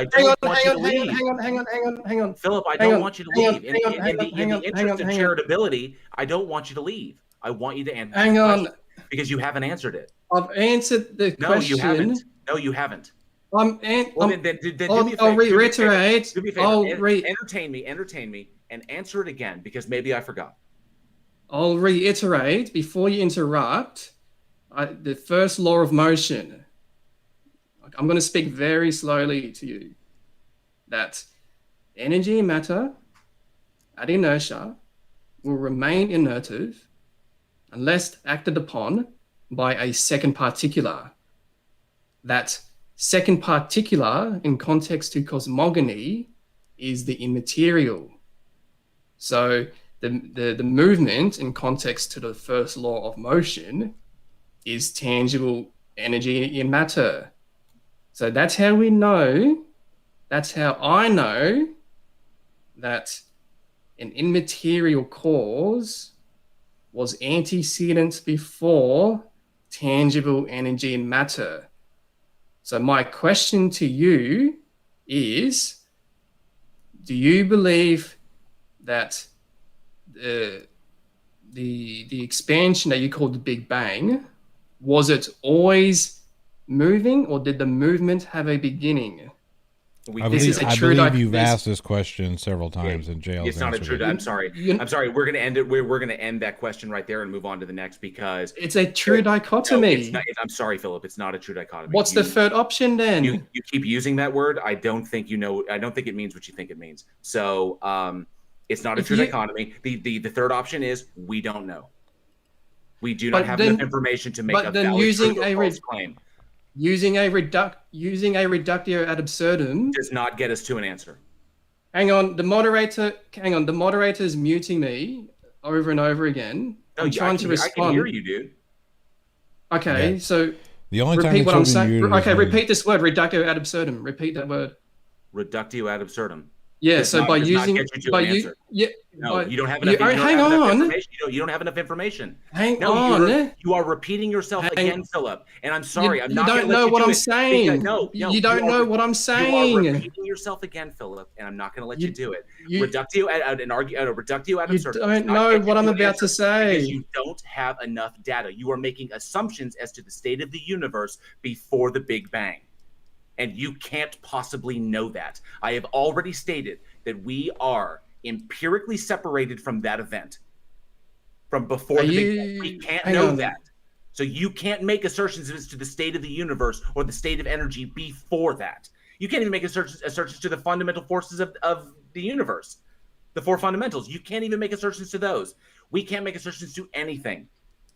hang on. Philip, I don't want you to leave. In the interest of charitability, I don't want you to leave. I want you to answer the question because you haven't answered it. I've answered the question. No, you haven't. No, you haven't. I'll reiterate. Entertain me, and answer it again because maybe I forgot. I'll reiterate before you interrupt. The first law of motion. I'm going to speak very slowly to you. That energy and matter at inertia will remain inertive unless acted upon by a second particular. That second particular in context to cosmogony is the immaterial. So the movement in context to the first law of motion is tangible energy in matter. So that's how we know, that's how I know that an immaterial cause was antecedent before tangible energy in matter. So my question to you is, do you believe that the expansion that you called the Big Bang, was it always moving, or did the movement have a beginning? I believe you've asked this question several times in jail. It's not a true. I'm sorry. We're going to end it. We're going to end that question right there and move on to the next because it's a true dichotomy. No, I'm sorry, Philip. It's not a true dichotomy. What's the third option then? You keep using that word. I don't think you know. I don't think it means what you think it means. So it's not a true dichotomy. The third option is we don't know. We do not have enough information to make a valid true or false claim. Using a reductio ad absurdum does not get us to an answer. Hang on, the moderator is muting me over and over again. No, I'm trying to respond. I can hear you, dude. Okay, so the only time repeat what I'm saying. Okay, repeat this word, reductio ad absurdum. Repeat that word. Reductio ad absurdum. Yeah, so by using you don't have enough. You don't have enough information. Hang on. You are repeating yourself again, Philip. And I'm sorry. You don't know what I'm saying. You don't know what I'm saying. You are repeating yourself again, Philip, and I'm not going to let you do it. Reductio ad absurdum. You don't know what I'm about to say. Because you don't have enough data. You are making assumptions as to the state of the universe before the Big Bang. And you can't possibly know that. I have already stated that we are empirically separated from that event, from before the Big Bang. We can't know that. So you can't make assertions as to the state of the universe or the state of energy before that. You can't even make assertions to the fundamental forces of the universe, the four fundamentals. You can't even make assertions to those. We can't make assertions to anything.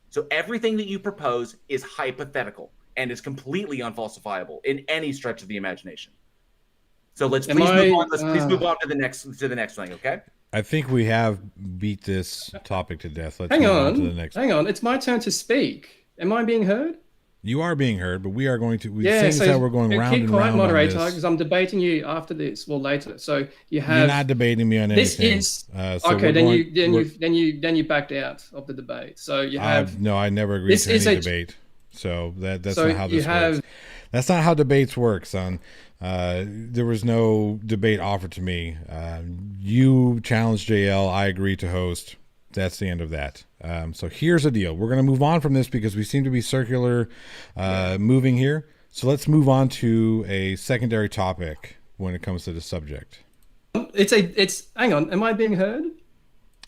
So everything that you propose is hypothetical and is completely unfalsifiable in any stretch of the imagination. So please move on to the next thing, okay? I think we have beat this topic to death. Let's hang move on on to the next. Hang on, it's my turn to speak. Am I being heard? You are being heard, but we are going to. We're going round and round. Keep quiet, moderator, because I'm debating you after this, well later. So you have. You're not debating me on anything. This is okay. Then you backed out of the debate. So you have. No, I never agreed to any debate. So that's not how this works. That's not how debates work, son. There was no debate offered to me. You challenged JL. I agreed to host. That's the end of that. So here's the deal. We're going to move on from this because we seem to be circular moving here. So let's move on to a secondary topic when it comes to the subject. Hang on. Am I being heard?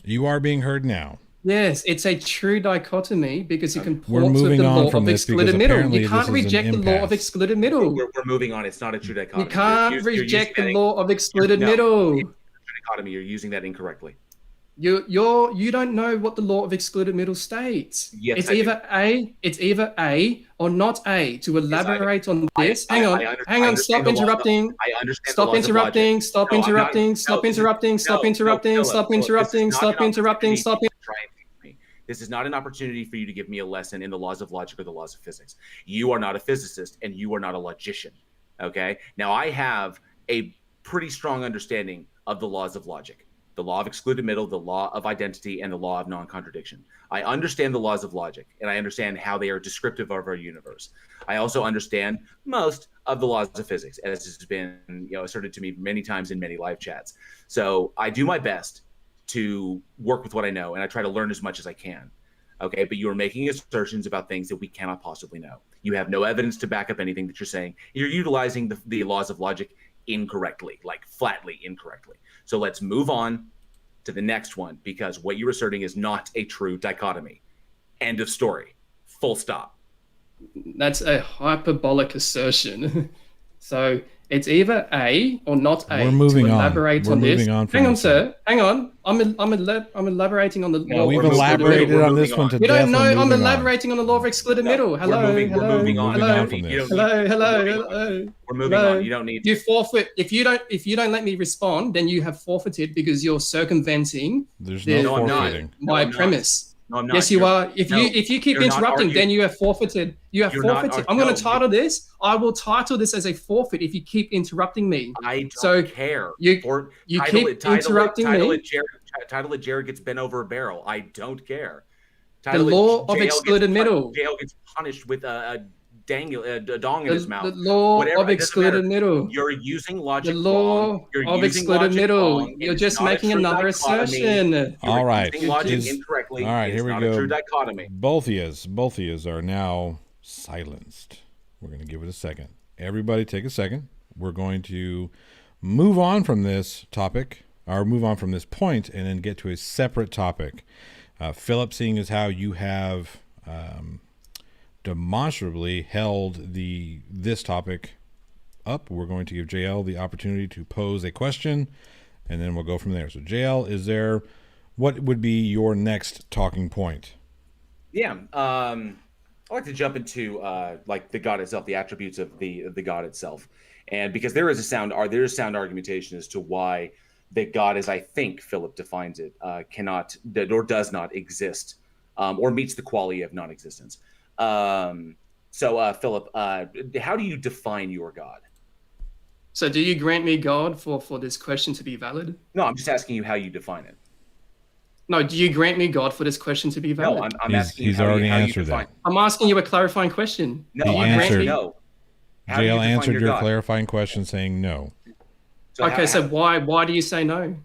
You are being heard now. Yes, it's a true dichotomy because it comports with the law of excluded middle. You can't reject the law of excluded middle. We're moving on. It's not a true dichotomy. You can't reject the law of excluded middle. Dichotomy. You're using that incorrectly. You don't know what the law of excluded middle states. Yes, it's either A or not A. To elaborate on this, hang on, stop interrupting. Stop interrupting. This is not an opportunity for you to give me a lesson in the laws of logic or the laws of physics. You are not a physicist and you are not a logician. Okay? Now I have a pretty strong understanding of the laws of logic. the law of excluded middle, the law of identity, and the law of non-contradiction. I understand the laws of logic, and I understand how they are descriptive of our universe. I also understand most of the laws of physics, as has been asserted to me many times in many live chats. So I do my best to work with what I know, and I try to learn as much as I can. Okay, but you are making assertions about things that we cannot possibly know. You have no evidence to back up anything that you're saying. You're utilizing the laws of logic incorrectly, like flatly incorrectly. So let's move on to the next one, because what you're asserting is not a true dichotomy. End of story. Full stop. That's a hyperbolic assertion. So it's either A or not A. We're moving to on. elaborate We're on this. moving on from Hang on, this sir. Hang on. I'm elaborating on the law. We've of excluded elaborated middle. on this one to You death. don't know. We're I'm moving on. elaborating on the law of excluded middle. Hello. We're moving on. Hello. from this. Hello. We're moving on. You don't need to. You forfeit if you don't let me respond, then you have forfeited because you're circumventing There's no I'm not. forfeiting. my I'm not. premise. No, I'm not. Yes, you are. If you keep you're not interrupting, arguing. then you have forfeited. You have You're not forfeited. arguing. I'm going to No, title this. I will title this as a forfeit if you keep interrupting me. I don't So care. you Title keep it- title it- interrupting title me. it Title it Jared gets bent over a barrel. I don't care. The law of JL excluded middle. JL gets punished with a dong in his The mouth. law Whatever, of it doesn't excluded matter. middle. You're using logic The law wrong. You're of using excluded logic middle. wrong. You're It's just not a making true another dichotomy. assertion. You're All right. using logic Is- incorrectly. all right, It's here we not go. a true dichotomy. Both of yous are now silenced. We're going to give it a second. Everybody take a second. We're going to move on from this topic, or move on from this point, and then get to a separate topic. Phillip, seeing as how you have demonstrably held this topic up, we're going to give JL the opportunity to pose a question, and then we'll go from there. So JL, what would be your next talking point? Yeah, I'd like to jump into like the God itself, the attributes of the God itself, and because there is sound argumentation as to why the God, as I think Philip defines it, cannot or does not exist, or meets the quality of non-existence. So Philip, how do you define your God? So do you grant me God for this question to be valid? No, I'm just asking you how you define it. No, do you grant me God for this question to be valid? No, I'm asking you He's how already you answered define. that. I'm asking you a clarifying question. No, He I'm answered. asking no. How do you JL define answered your God? clarifying question saying no. So why do you say no?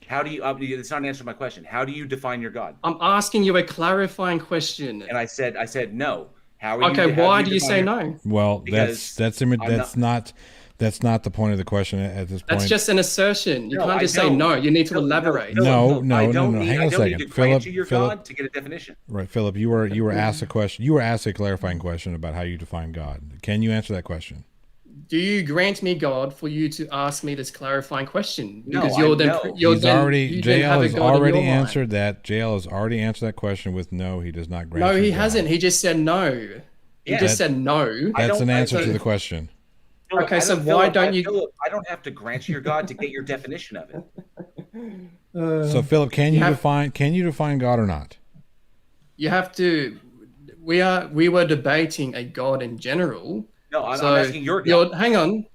How do you? It's not an answer to my question. How do you define your God? I'm asking you a clarifying question. And I said no. How are Okay, you? why do you say no? Well, Because that's not the point of the question at this point. That's just an assertion. You No, can't just I say don't. no. You need to elaborate. No. I don't Hang on a need second. to grant Philip- you your Philip- God to get a definition. Right, Philip, you were asked a question. You were asked a clarifying question about how you define God. Can you answer that question? Do you grant me God for you to ask me this clarifying question? No, Because I you're then know. you're He's then already you then JL have a has God in already your mind. answered that. JL has already answered that question with no. He does not grant. No, you he God. hasn't. He just said no. He Yeah. just said no. That's an answer I- to the question. Philip, Okay, I so don't- why Philip, don't I- you- Philip, I don't have to grant you your God to get your definition of it. So Philip, can you have- define God or not? You have to. We were debating a God in general. No, I'm So asking your God. hang on.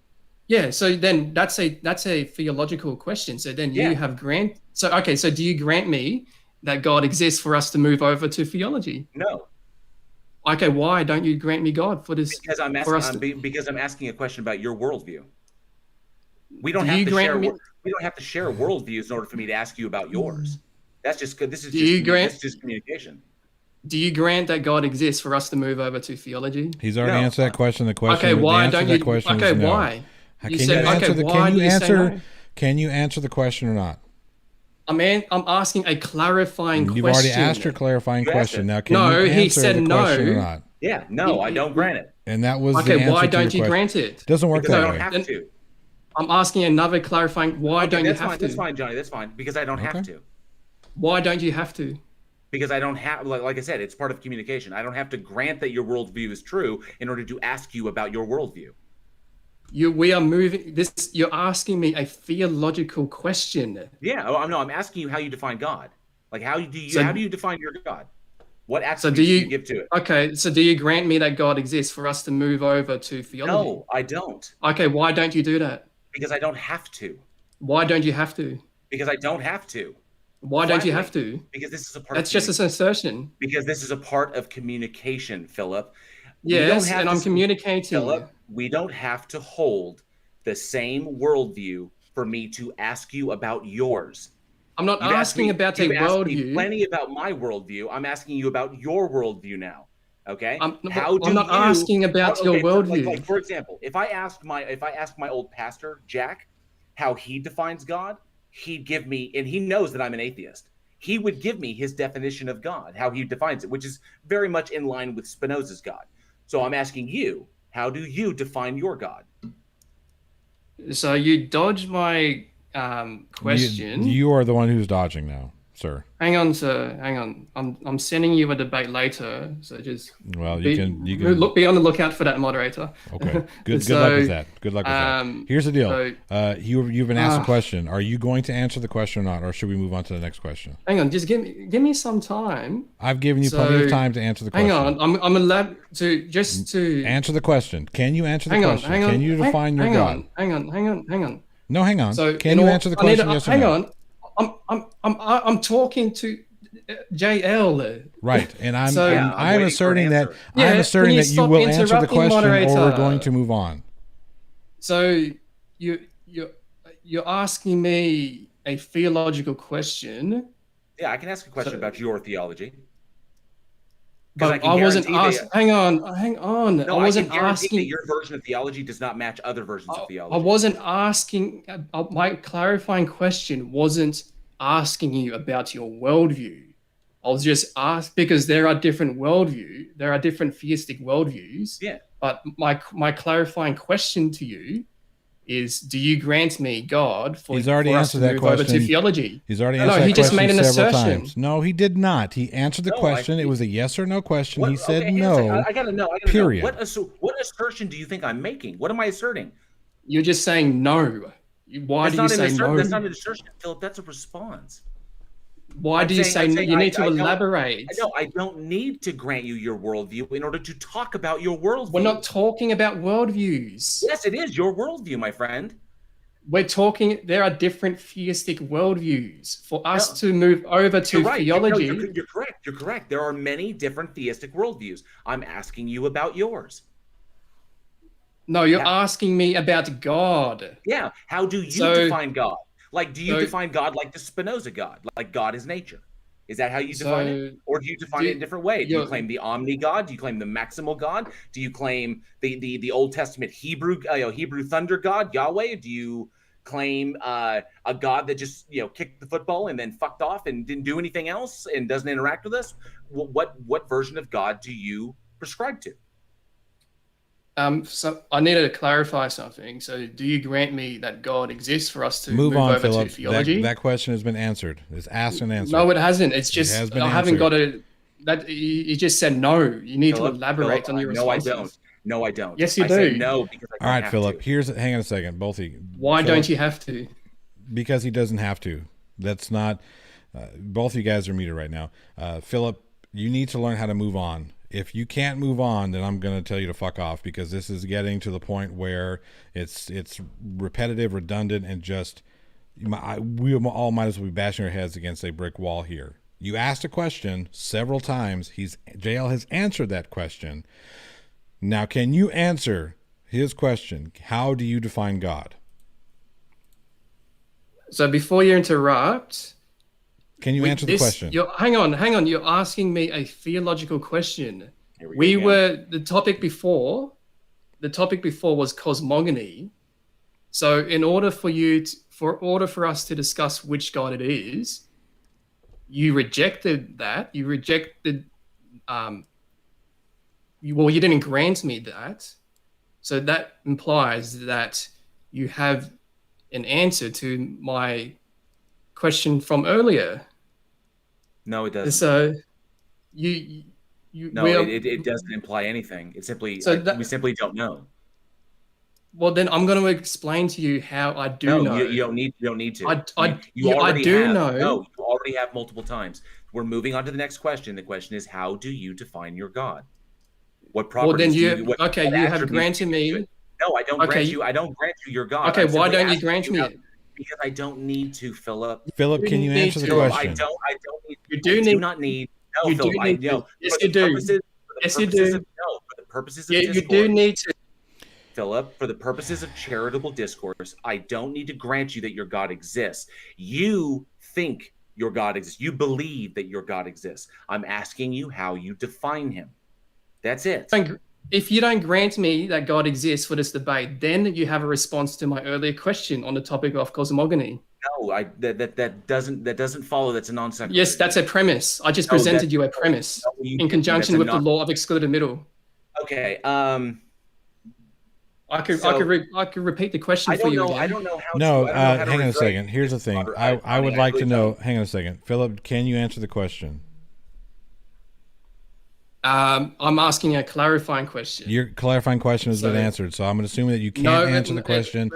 Yeah. So then that's a theological question. So then Yeah. you have grant. So okay. So do you grant me that God exists for us to move over to theology? No, Okay. Why don't you grant me God for this? because I'm for us asking. Because I'm asking a question about your worldview. We don't Do have you to grant share. me- We don't have to share worldviews in order for me to ask you about yours. That's just good. This is Do you grant- this is just communication. Do you grant that God exists for us to move over to theology? He's already No. answered that question. The question. Okay. the Why answer to don't that you? question Okay. is no. Why? Can You you said, answer okay, the? why Can do you you say answer? no? Can you answer the question or not? I'm asking a clarifying question. You've already asked your clarifying You asked question. it. Now, can No, you he answer said the question no. or not? Yeah. No, I don't grant it And that was the Okay. answer Why to don't your you question. grant it? Doesn't work because I that don't way. have Then- to. I'm asking another clarifying. Why Okay, don't you that's have fine. to? That's fine, Johnny. That's fine because I don't have Okay. to. Why don't you have to? Because I don't have, like I said, it's part of communication. I don't have to grant that your worldview is true in order to ask you about your worldview. We are moving this. You're asking me a theological question. Yeah, I'm asking you how you define God. Like how do you So- define your God? What So attributes do do you you give to it? Okay, so do you grant me that God exists for us to move over to theology? No, I don't. Okay, why don't you do that? Because I don't have to. Why don't you have to? Because I don't have to. Why don't you Flatly. have to? Because this is a part. That's just an assertion. Because this is a part of communication, Philip. Yes, and I'm communicating. Philip, we don't have to hold the same worldview for me to ask you about yours. I'm not asking about a worldview. Plenty about my worldview. I'm asking you about your worldview now. Okay. I'm not asking about your worldview. Like, for example, if I ask my old pastor Jack how he defines God, he'd give me, and he knows that I'm an atheist. He would give me his definition of God, how he defines it, which is very much in line with Spinoza's God. So I'm asking you, how do you define your God? So you dodge my question. You are the one who's dodging now, sir. Hang on, sir. Hang on. I'm sending you a debate later. So just you can be on the lookout for that, moderator. Okay. Good luck with that. Good luck with that. Here's the deal. You've been asked a question. Are you going to answer the question or not, or should we move on to the next question? Hang on. Just give me some time. I've given you plenty of time to answer the question. Hang on. I'm allowed to answer the question. Can you answer the question? Can you define your God? Hang on. No, hang on. So can you answer the question? Yes or no? Hang on. I'm talking to JL. Right, and I'm asserting that you you will answer the question, moderator? or we're going to move on. So you're asking me a theological question. Yeah, I can ask a question about your theology. But I wasn't asking. Hang on. No, I wasn't asking that your version of theology does not match other versions of theology. I wasn't asking. My clarifying question wasn't asking you about your worldview. I was just asked because there are different worldview. There are different theistic worldviews. Yeah. But my clarifying question to you is: do you grant me God for? He's already answered that question. Over to theology. He's already answered that question. No, he just made an assertion. Times. No, he did not. He answered the question. It was a yes or no question. He said no. I gotta know. Period. What assertion do you think I'm making? What am I asserting? You're just saying no. Why do you say no? That's not an assertion, Philip. That's a response. Why do you say no? You need to elaborate. No, I don't need to grant you your worldview in order to talk about your worldview. We're not talking about worldviews. Yes, it is your worldview, my friend. We're talking, there are different theistic worldviews. For us to move over to theology. You're correct. You're correct. There are many different theistic worldviews. I'm asking you about yours. No, you're asking me about God. Yeah. How do you define God? Like, do you define God like the Spinoza God? Like God is nature? Is that how you define it? Or do you define it in a different way? Do you claim the omni God? Do you claim the maximal God? Do you claim the Old Testament Hebrew thunder God, Yahweh? Do you claim a God that just kicked the football and then fucked off and didn't do anything else and doesn't interact with us? What version of God do you prescribe to? So I needed to clarify something. So do you grant me that God exists for us to move on, over Phillip. to theology? That question has been answered. It's asked and answered. No, it hasn't. It's just I haven't got answered. You just said no. You need to elaborate on your responses. No, I don't. Yes, you do. Said no, because I don't All right, have Phillip. to. Hang on a second, both of you. Why don't you have to? Because he doesn't have to. That's not. Both of you guys are muted right now. Phillip, you need to learn how to move on. If you can't move on, then I'm going to tell you to fuck off, because this is getting to the point where it's repetitive, redundant, and just we all might as well be bashing our heads against a brick wall here. You asked a question several times. JL has answered that question. Now, can you answer his question? How do you define God? So before you interrupt, can you answer the question? Hang on. You're asking me a theological question. The topic before was cosmogony. So in order for us to discuss which God it is, you rejected that. You rejected. You didn't grant me that. So that implies that you have an answer to my question from earlier. No, it doesn't. So it doesn't imply anything. It simply we simply don't know. Well, then I'm going to explain to you how I do know. You don't need to. I do know. No, you already have multiple times. We're moving on to the next question. The question is, how do you define your God? What properties you have granted me. No, I don't grant you. I don't grant you your God. Okay, why don't you grant me it? Because I don't need to, Philip. Philip, can you answer the Philip, question? I don't need. You do I need. do not need. No, You do Philip. I need to. know. Yes, For you the do. purposes- for the Yes, you purposes do. of- No, for the purposes of You discourse. do need to. Philip, for the purposes of charitable discourse, I don't need to grant you that your God exists. You think your God exists. You believe that your God exists. I'm asking you how you define him. That's it. If you don't grant me that God exists for this debate, then you have a response to my earlier question on the topic of cosmogony. No, that doesn't follow. That's a non sequitur. Yes, that's a premise. I just No, presented you a premise in conjunction with the law of excluded middle. Okay. I could repeat the question for you again. I don't know how. No, to, I don't know how to hang on a rephrase second. Here's the thing. I would like to know. Hang on a second, Philip. Can you answer the question? I'm asking a clarifying question. Your clarifying question has been answered, so I'm assuming that you can't answer the question.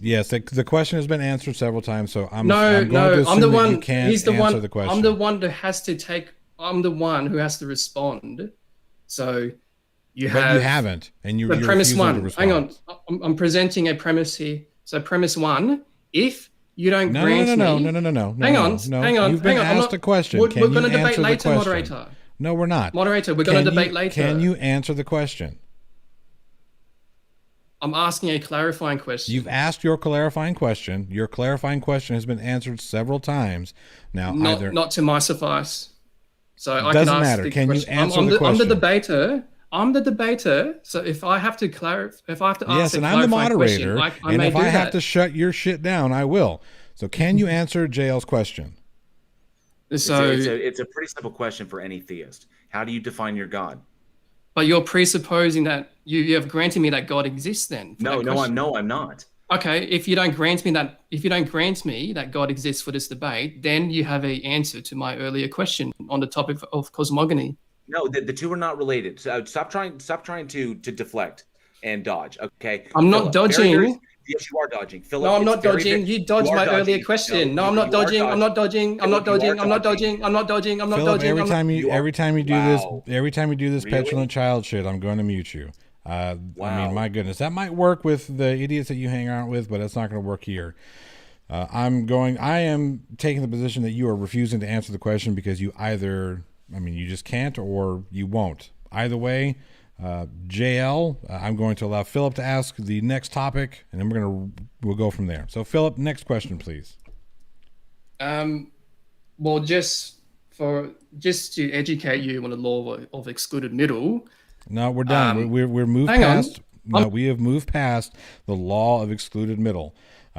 Yes, the question has been answered several times, so I'm going to assume that you can't answer the question. I'm the one who has to take. I'm the one who has to respond. So you haven't, and you're premise one. To respond. Hang on, I'm presenting a premise here. So premise one: if you don't grant me, no. Hang on. You've been asked a question. We're going to debate later, moderator. No, we're not. Moderator, we're going to debate later. Can you answer the question? I'm asking a clarifying question. You've asked your clarifying question. Your clarifying question has been answered several times. Now, not to my suffice. So I doesn't can ask matter. the Can question. you answer the question? I'm the debater. So if I have to ask a yes, and I'm the moderator. Question, and if I have to shut your shit down, I will. So can you answer JL's question? So it's a pretty simple question for any theist. How do you define your God? But you're presupposing that you have granted me that God exists. Then no, I'm not. Okay, if you don't grant me that God exists for this debate, then you have an answer to my earlier question on the topic of cosmogony. No, the two are not related. So stop trying to deflect and dodge. Okay, I'm not dodging. Yes, you are dodging. Phillip, no, I'm not dodging. You dodged my earlier question. No, I'm not dodging. I'm not dodging. I'm not dodging. I'm not dodging. I'm not dodging. I'm not dodging. Every time you do this petulant child shit, I'm going to mute you. I mean, my goodness, that might work with the idiots that you hang out with, but it's not going to work here. I am taking the position that you are refusing to answer the question because you just can't or you won't. Either way, JL, I'm going to allow Philip to ask the next topic, and then we'll go from there. So, Philip, next question, please. Well, just to educate you on the law of excluded middle. No, we're done. We're moved past. No, we have moved past the law of excluded middle.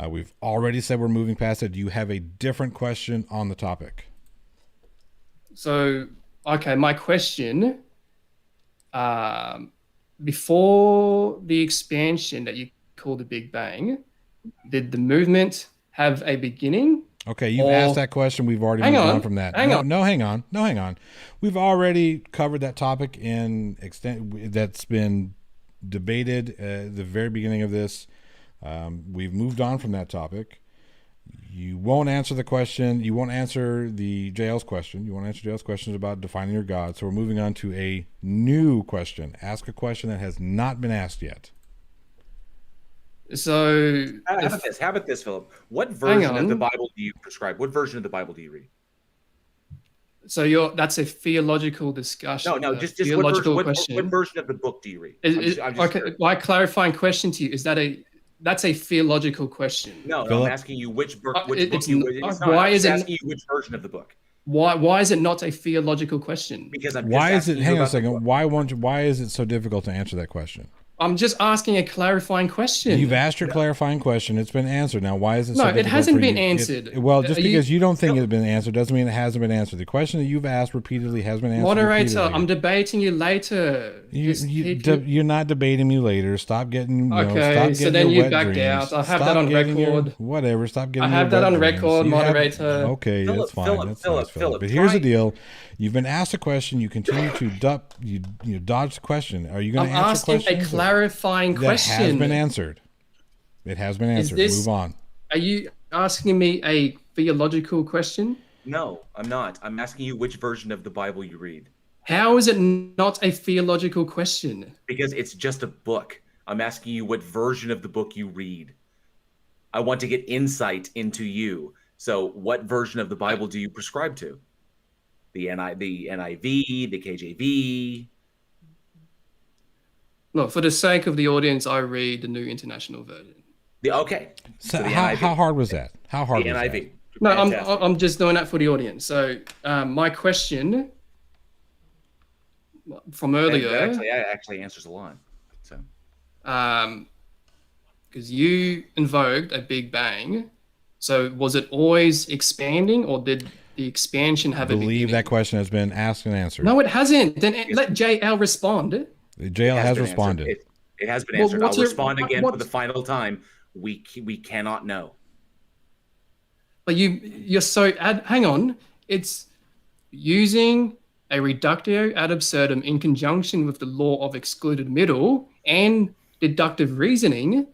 We've already said we're moving past it. Do you have a different question on the topic? So, okay, my question. Before the expansion that you call the Big Bang, did the movement have a beginning? Okay, you've asked that question. We've already moved on from that. Hang on. We've already covered that topic in extent. That's been debated at the very beginning of this. We've moved on from that topic. You won't answer the question. You won't answer the JL's question. You won't answer JL's questions about defining your God. So we're moving on to a new question. Ask a question that has not been asked yet. So how about this, Philip? What version of the Bible do you prescribe? What version of the Bible do you read? So that's a theological discussion. No, just theological question. What version of the book do you read? Okay, my clarifying question to you is that's a theological question. No, I'm asking you which book. Why is it? I'm asking you which version of the book. Why is it not a theological question? Because I'm why is it? Hang on a second. Why is it so difficult to answer that question? I'm just asking a clarifying question. You've asked your clarifying question. It's been answered. Now, why is it so difficult? No, it hasn't been answered. Just because you don't think it's been answered doesn't mean it hasn't been answered. The question that you've asked repeatedly has been answered. Moderator, repeatedly. I'm debating you later. You're not debating me later. Stop getting. So then you backed out. I have that on record. Whatever. Stop getting. I have that on record, moderator. Okay, that's fine. Philip. But here's the deal. You've been asked a question. You continue to dodge the question. Are you going to answer questions? I'm asking a clarifying question. That has been answered. It has been answered. Move on. Are you asking me a theological question? No, I'm not. I'm asking you which version of the Bible you read. How is it not a theological question? Because it's just a book. I'm asking you what version of the book you read. I want to get insight into you. So what version of the Bible do you prescribe to? The NIV, the KJV? Look, for the sake of the audience, I read the New International Version. Okay. So the how hard was that? How hard The was NIV. that? No, Fantastic. I'm just doing that for the audience. So my question from earlier, That actually answers a lot. So because you invoked a Big Bang, so was it always expanding, or did the expansion have a beginning? I believe that question has been asked and answered. No, it hasn't. Then let JL respond. JL has responded. It has been answered. I'll respond again what? For the final time. We cannot know. But you're so hang on. It's using a reductio ad absurdum in conjunction with the law of excluded middle and deductive reasoning.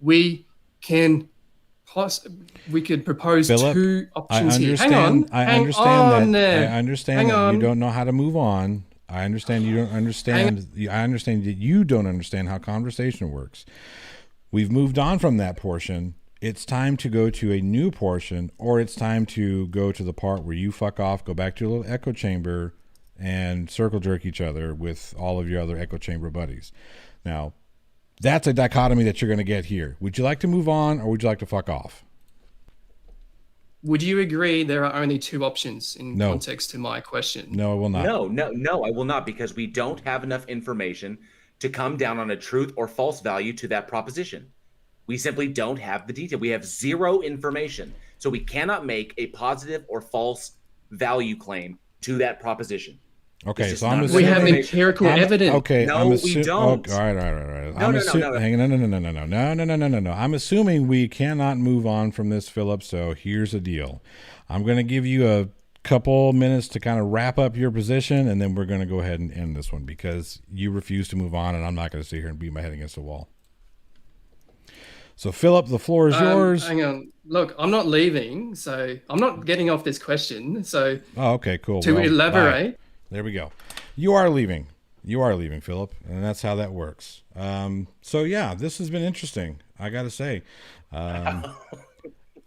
We could propose Phillip, two options I here. understand. I understand that. I understand that you don't know how to move on. I understand you don't understand. I understand that you don't understand how conversation works. We've moved on from that portion. It's time to go to a new portion, or it's time to go to the part where you fuck off, go back to your little echo chamber, and circle jerk each other with all of your other echo chamber buddies. Now, that's a dichotomy that you're going to get here. Would you like to move on, or would you like to fuck off? Would you agree there are only two options in context to my question? No, I will not. No, I will not, because we don't have enough information to come down on a truth or false value to that proposition. We simply don't have the detail. We have zero information. So we cannot make a positive or false value claim to that proposition. Okay, so I'm we assuming have empirical evidence. Okay, no, we don't. Okay, all right. No. I'm assuming we cannot move on from this, Phillip. So here's the deal. I'm going to give you a couple minutes to kind of wrap up your position, and then we're going to go ahead and end this one because you refuse to move on, and I'm not going to sit here and beat my head against the wall. So, Phillip, the floor is yours. Hang on. Look, I'm not leaving, so I'm not getting off this question. So, okay, cool. To elaborate. Bye. There we go. You are leaving. You are leaving, Phillip, and that's how that works. So, yeah, this has been interesting, I got to say. Like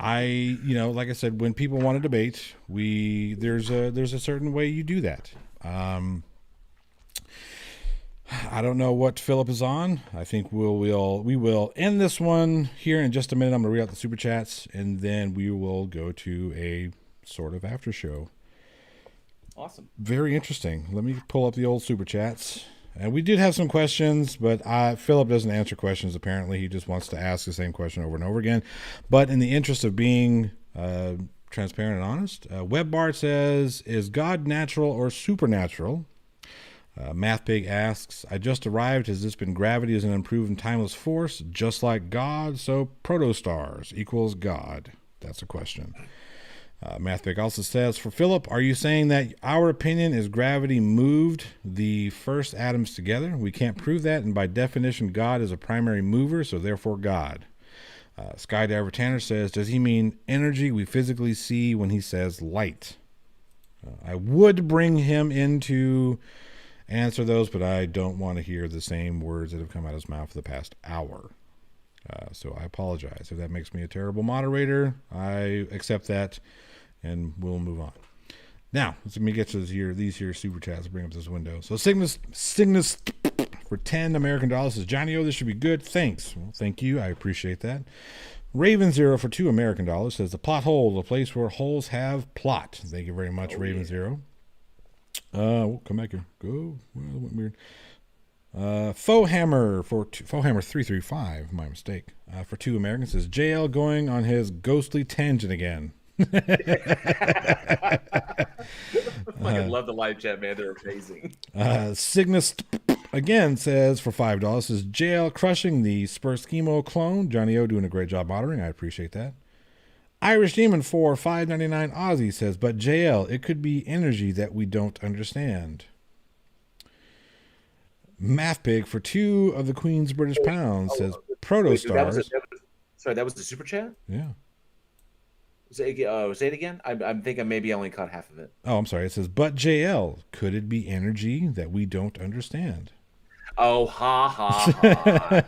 I said, when people want to debate, there's a certain way you do that. I don't know what Phillip is on. I think we will end this one here in just a minute. I'm going to read out the super chats, and then we will go to a sort of after show. Awesome. Very interesting. Let me pull up the old super chats. And we did have some questions, but Phillip doesn't answer questions, apparently. He just wants to ask the same question over and over again. But in the interest of being transparent and honest, WebBart says, is God natural or supernatural? MathPig asks, I just arrived. Has this been gravity as an improved and timeless force, just like God? So protostars equals God. That's a question. MathPig also says, for Phillip, are you saying that our opinion is gravity moved the first atoms together? We can't prove that, and by definition, God is a primary mover, so therefore God. Skydiver Tanner says, does he mean energy we physically see when he says light? I would bring him in to answer those, but I don't want to hear the same words that have come out of his mouth for the past hour. So I apologize. If that makes me a terrible moderator, I accept that, and we'll move on. Now, let me get to these here super chats. Bring up this window. So Cygnus for $10 American says, Johnny O, this should be good. Thanks. Well, thank you. I appreciate that. Raven Zero for $2 American says, the plot hole, the place where holes have plot. Thank you very much, Raven Zero. We'll come back here. Go. Well, it went weird. Fohammer 335, my mistake. For $2 American says, JL going on his ghostly tangent again. I fucking love the live chat, man. They're amazing. Cygnus again says for $5, says JL crushing the Spurskimo clone. Johnny O doing a great job moderating. I appreciate that. Irish Demon for $5.99 Aussie says, but JL, it could be energy that we don't understand. MathPig for 2 of the Queen's British pounds says protostars. That was the super chat? Yeah. Say it again. I'm thinking maybe I only caught half of it. Oh, I'm sorry. It says, but JL, could it be energy that we don't understand? Oh, ha.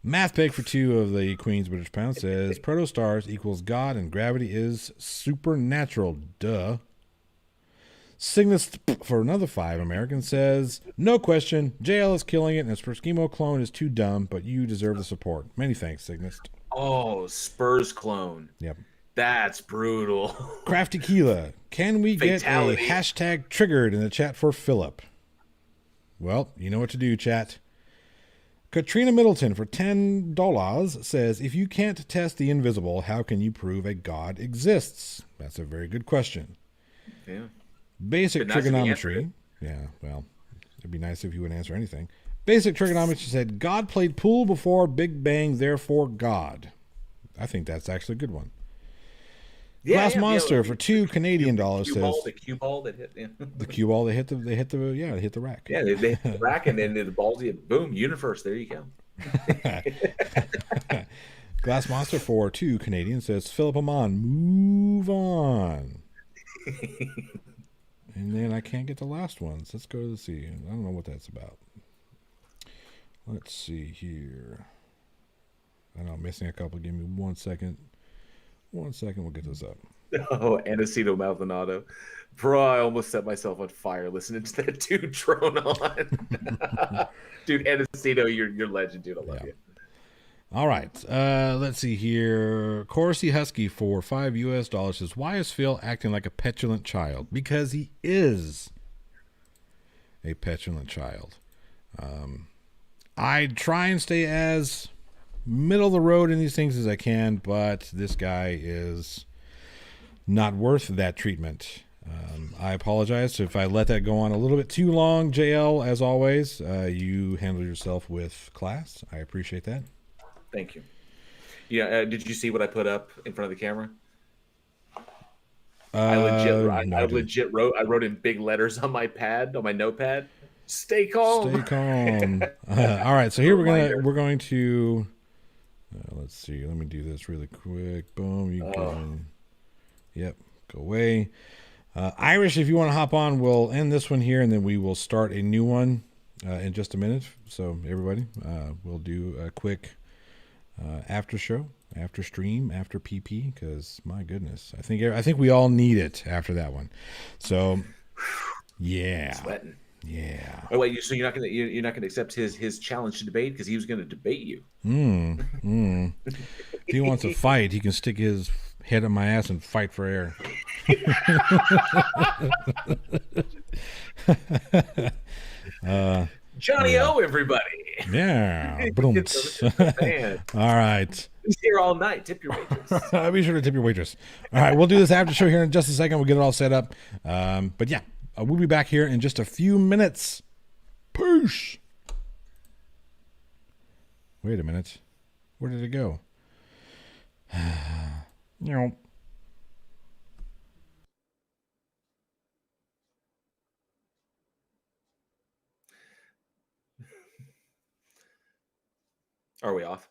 Math pick for 2 of the Queen's British Pound says protostars equals God and gravity is supernatural. Duh. Cygnus for another 5 American says, no question, JL is killing it and his Perskimo clone is too dumb, but you deserve the support. Many thanks, Cygnus. Oh, Spurs clone. Yep. That's brutal. Crafty Keela, can we Fatality. get a hashtag triggered in the chat for Phillip? Well, you know what to do, chat. Katrina Middleton for $10 says, if you can't test the invisible, how can you prove a god exists? That's a very good question. Yeah. Basic Nice if he trigonometry. Yeah, well, it'd be nice if you would answer anything. Basic trigonometry said, God played pool before Big Bang, therefore God. I think that's actually a good one. Glass Monster for $2 Canadian says the cue ball that hit the cue ball they hit the rack. Yeah, they hit the rack and then the balls boom, universe, there you go. Glass Monster for $2 Canadian says Phillip Aman, move on. And then I can't get the last ones. Let's go to see. I don't know what that's about. Let's see here. I know I'm missing a couple. Give me 1 second. 1 second, we'll get this up. Oh, Anacito Maldonado. Bro, I almost set myself on fire listening to that dude drone on. Dude, Anacito, you're legend, dude. I love you. All right. Let's see here. Corsi Husky for $5 says, why is Phil acting like a petulant child? Because he is a petulant child. I try and stay as middle of the road in these things as I can, but this guy is not worth that treatment. I apologize if I let that go on a little bit too long. JL, as always, you handle yourself with class. I appreciate that. Thank you. Yeah, did you see what I put up in front of the camera? I wrote in big letters on my notepad. Stay calm. Stay calm. All right, so here we're going to let's see. Let me do this really quick. Boom. You can. Yep. Go away. Irish, if you want to hop on, we'll end this one here, and then we will start a new one in just a minute. So everybody, we'll do a quick after show, after stream, after PP, because my goodness, I think we all need it after that one. So yeah, sweating. Yeah. Oh wait, so you're not gonna accept his challenge to debate because he was going to debate you. If he wants to fight, he can stick his head on my ass and fight for air. Johnny O, everybody. Yeah. All right. He's here all night. Tip your waitress. Be sure to tip your waitress. All right, we'll do this after show here in just a second. We'll get it all set up. But yeah, we'll be back here in just a few minutes. Peace. Wait a minute. Where did it go? Are we off?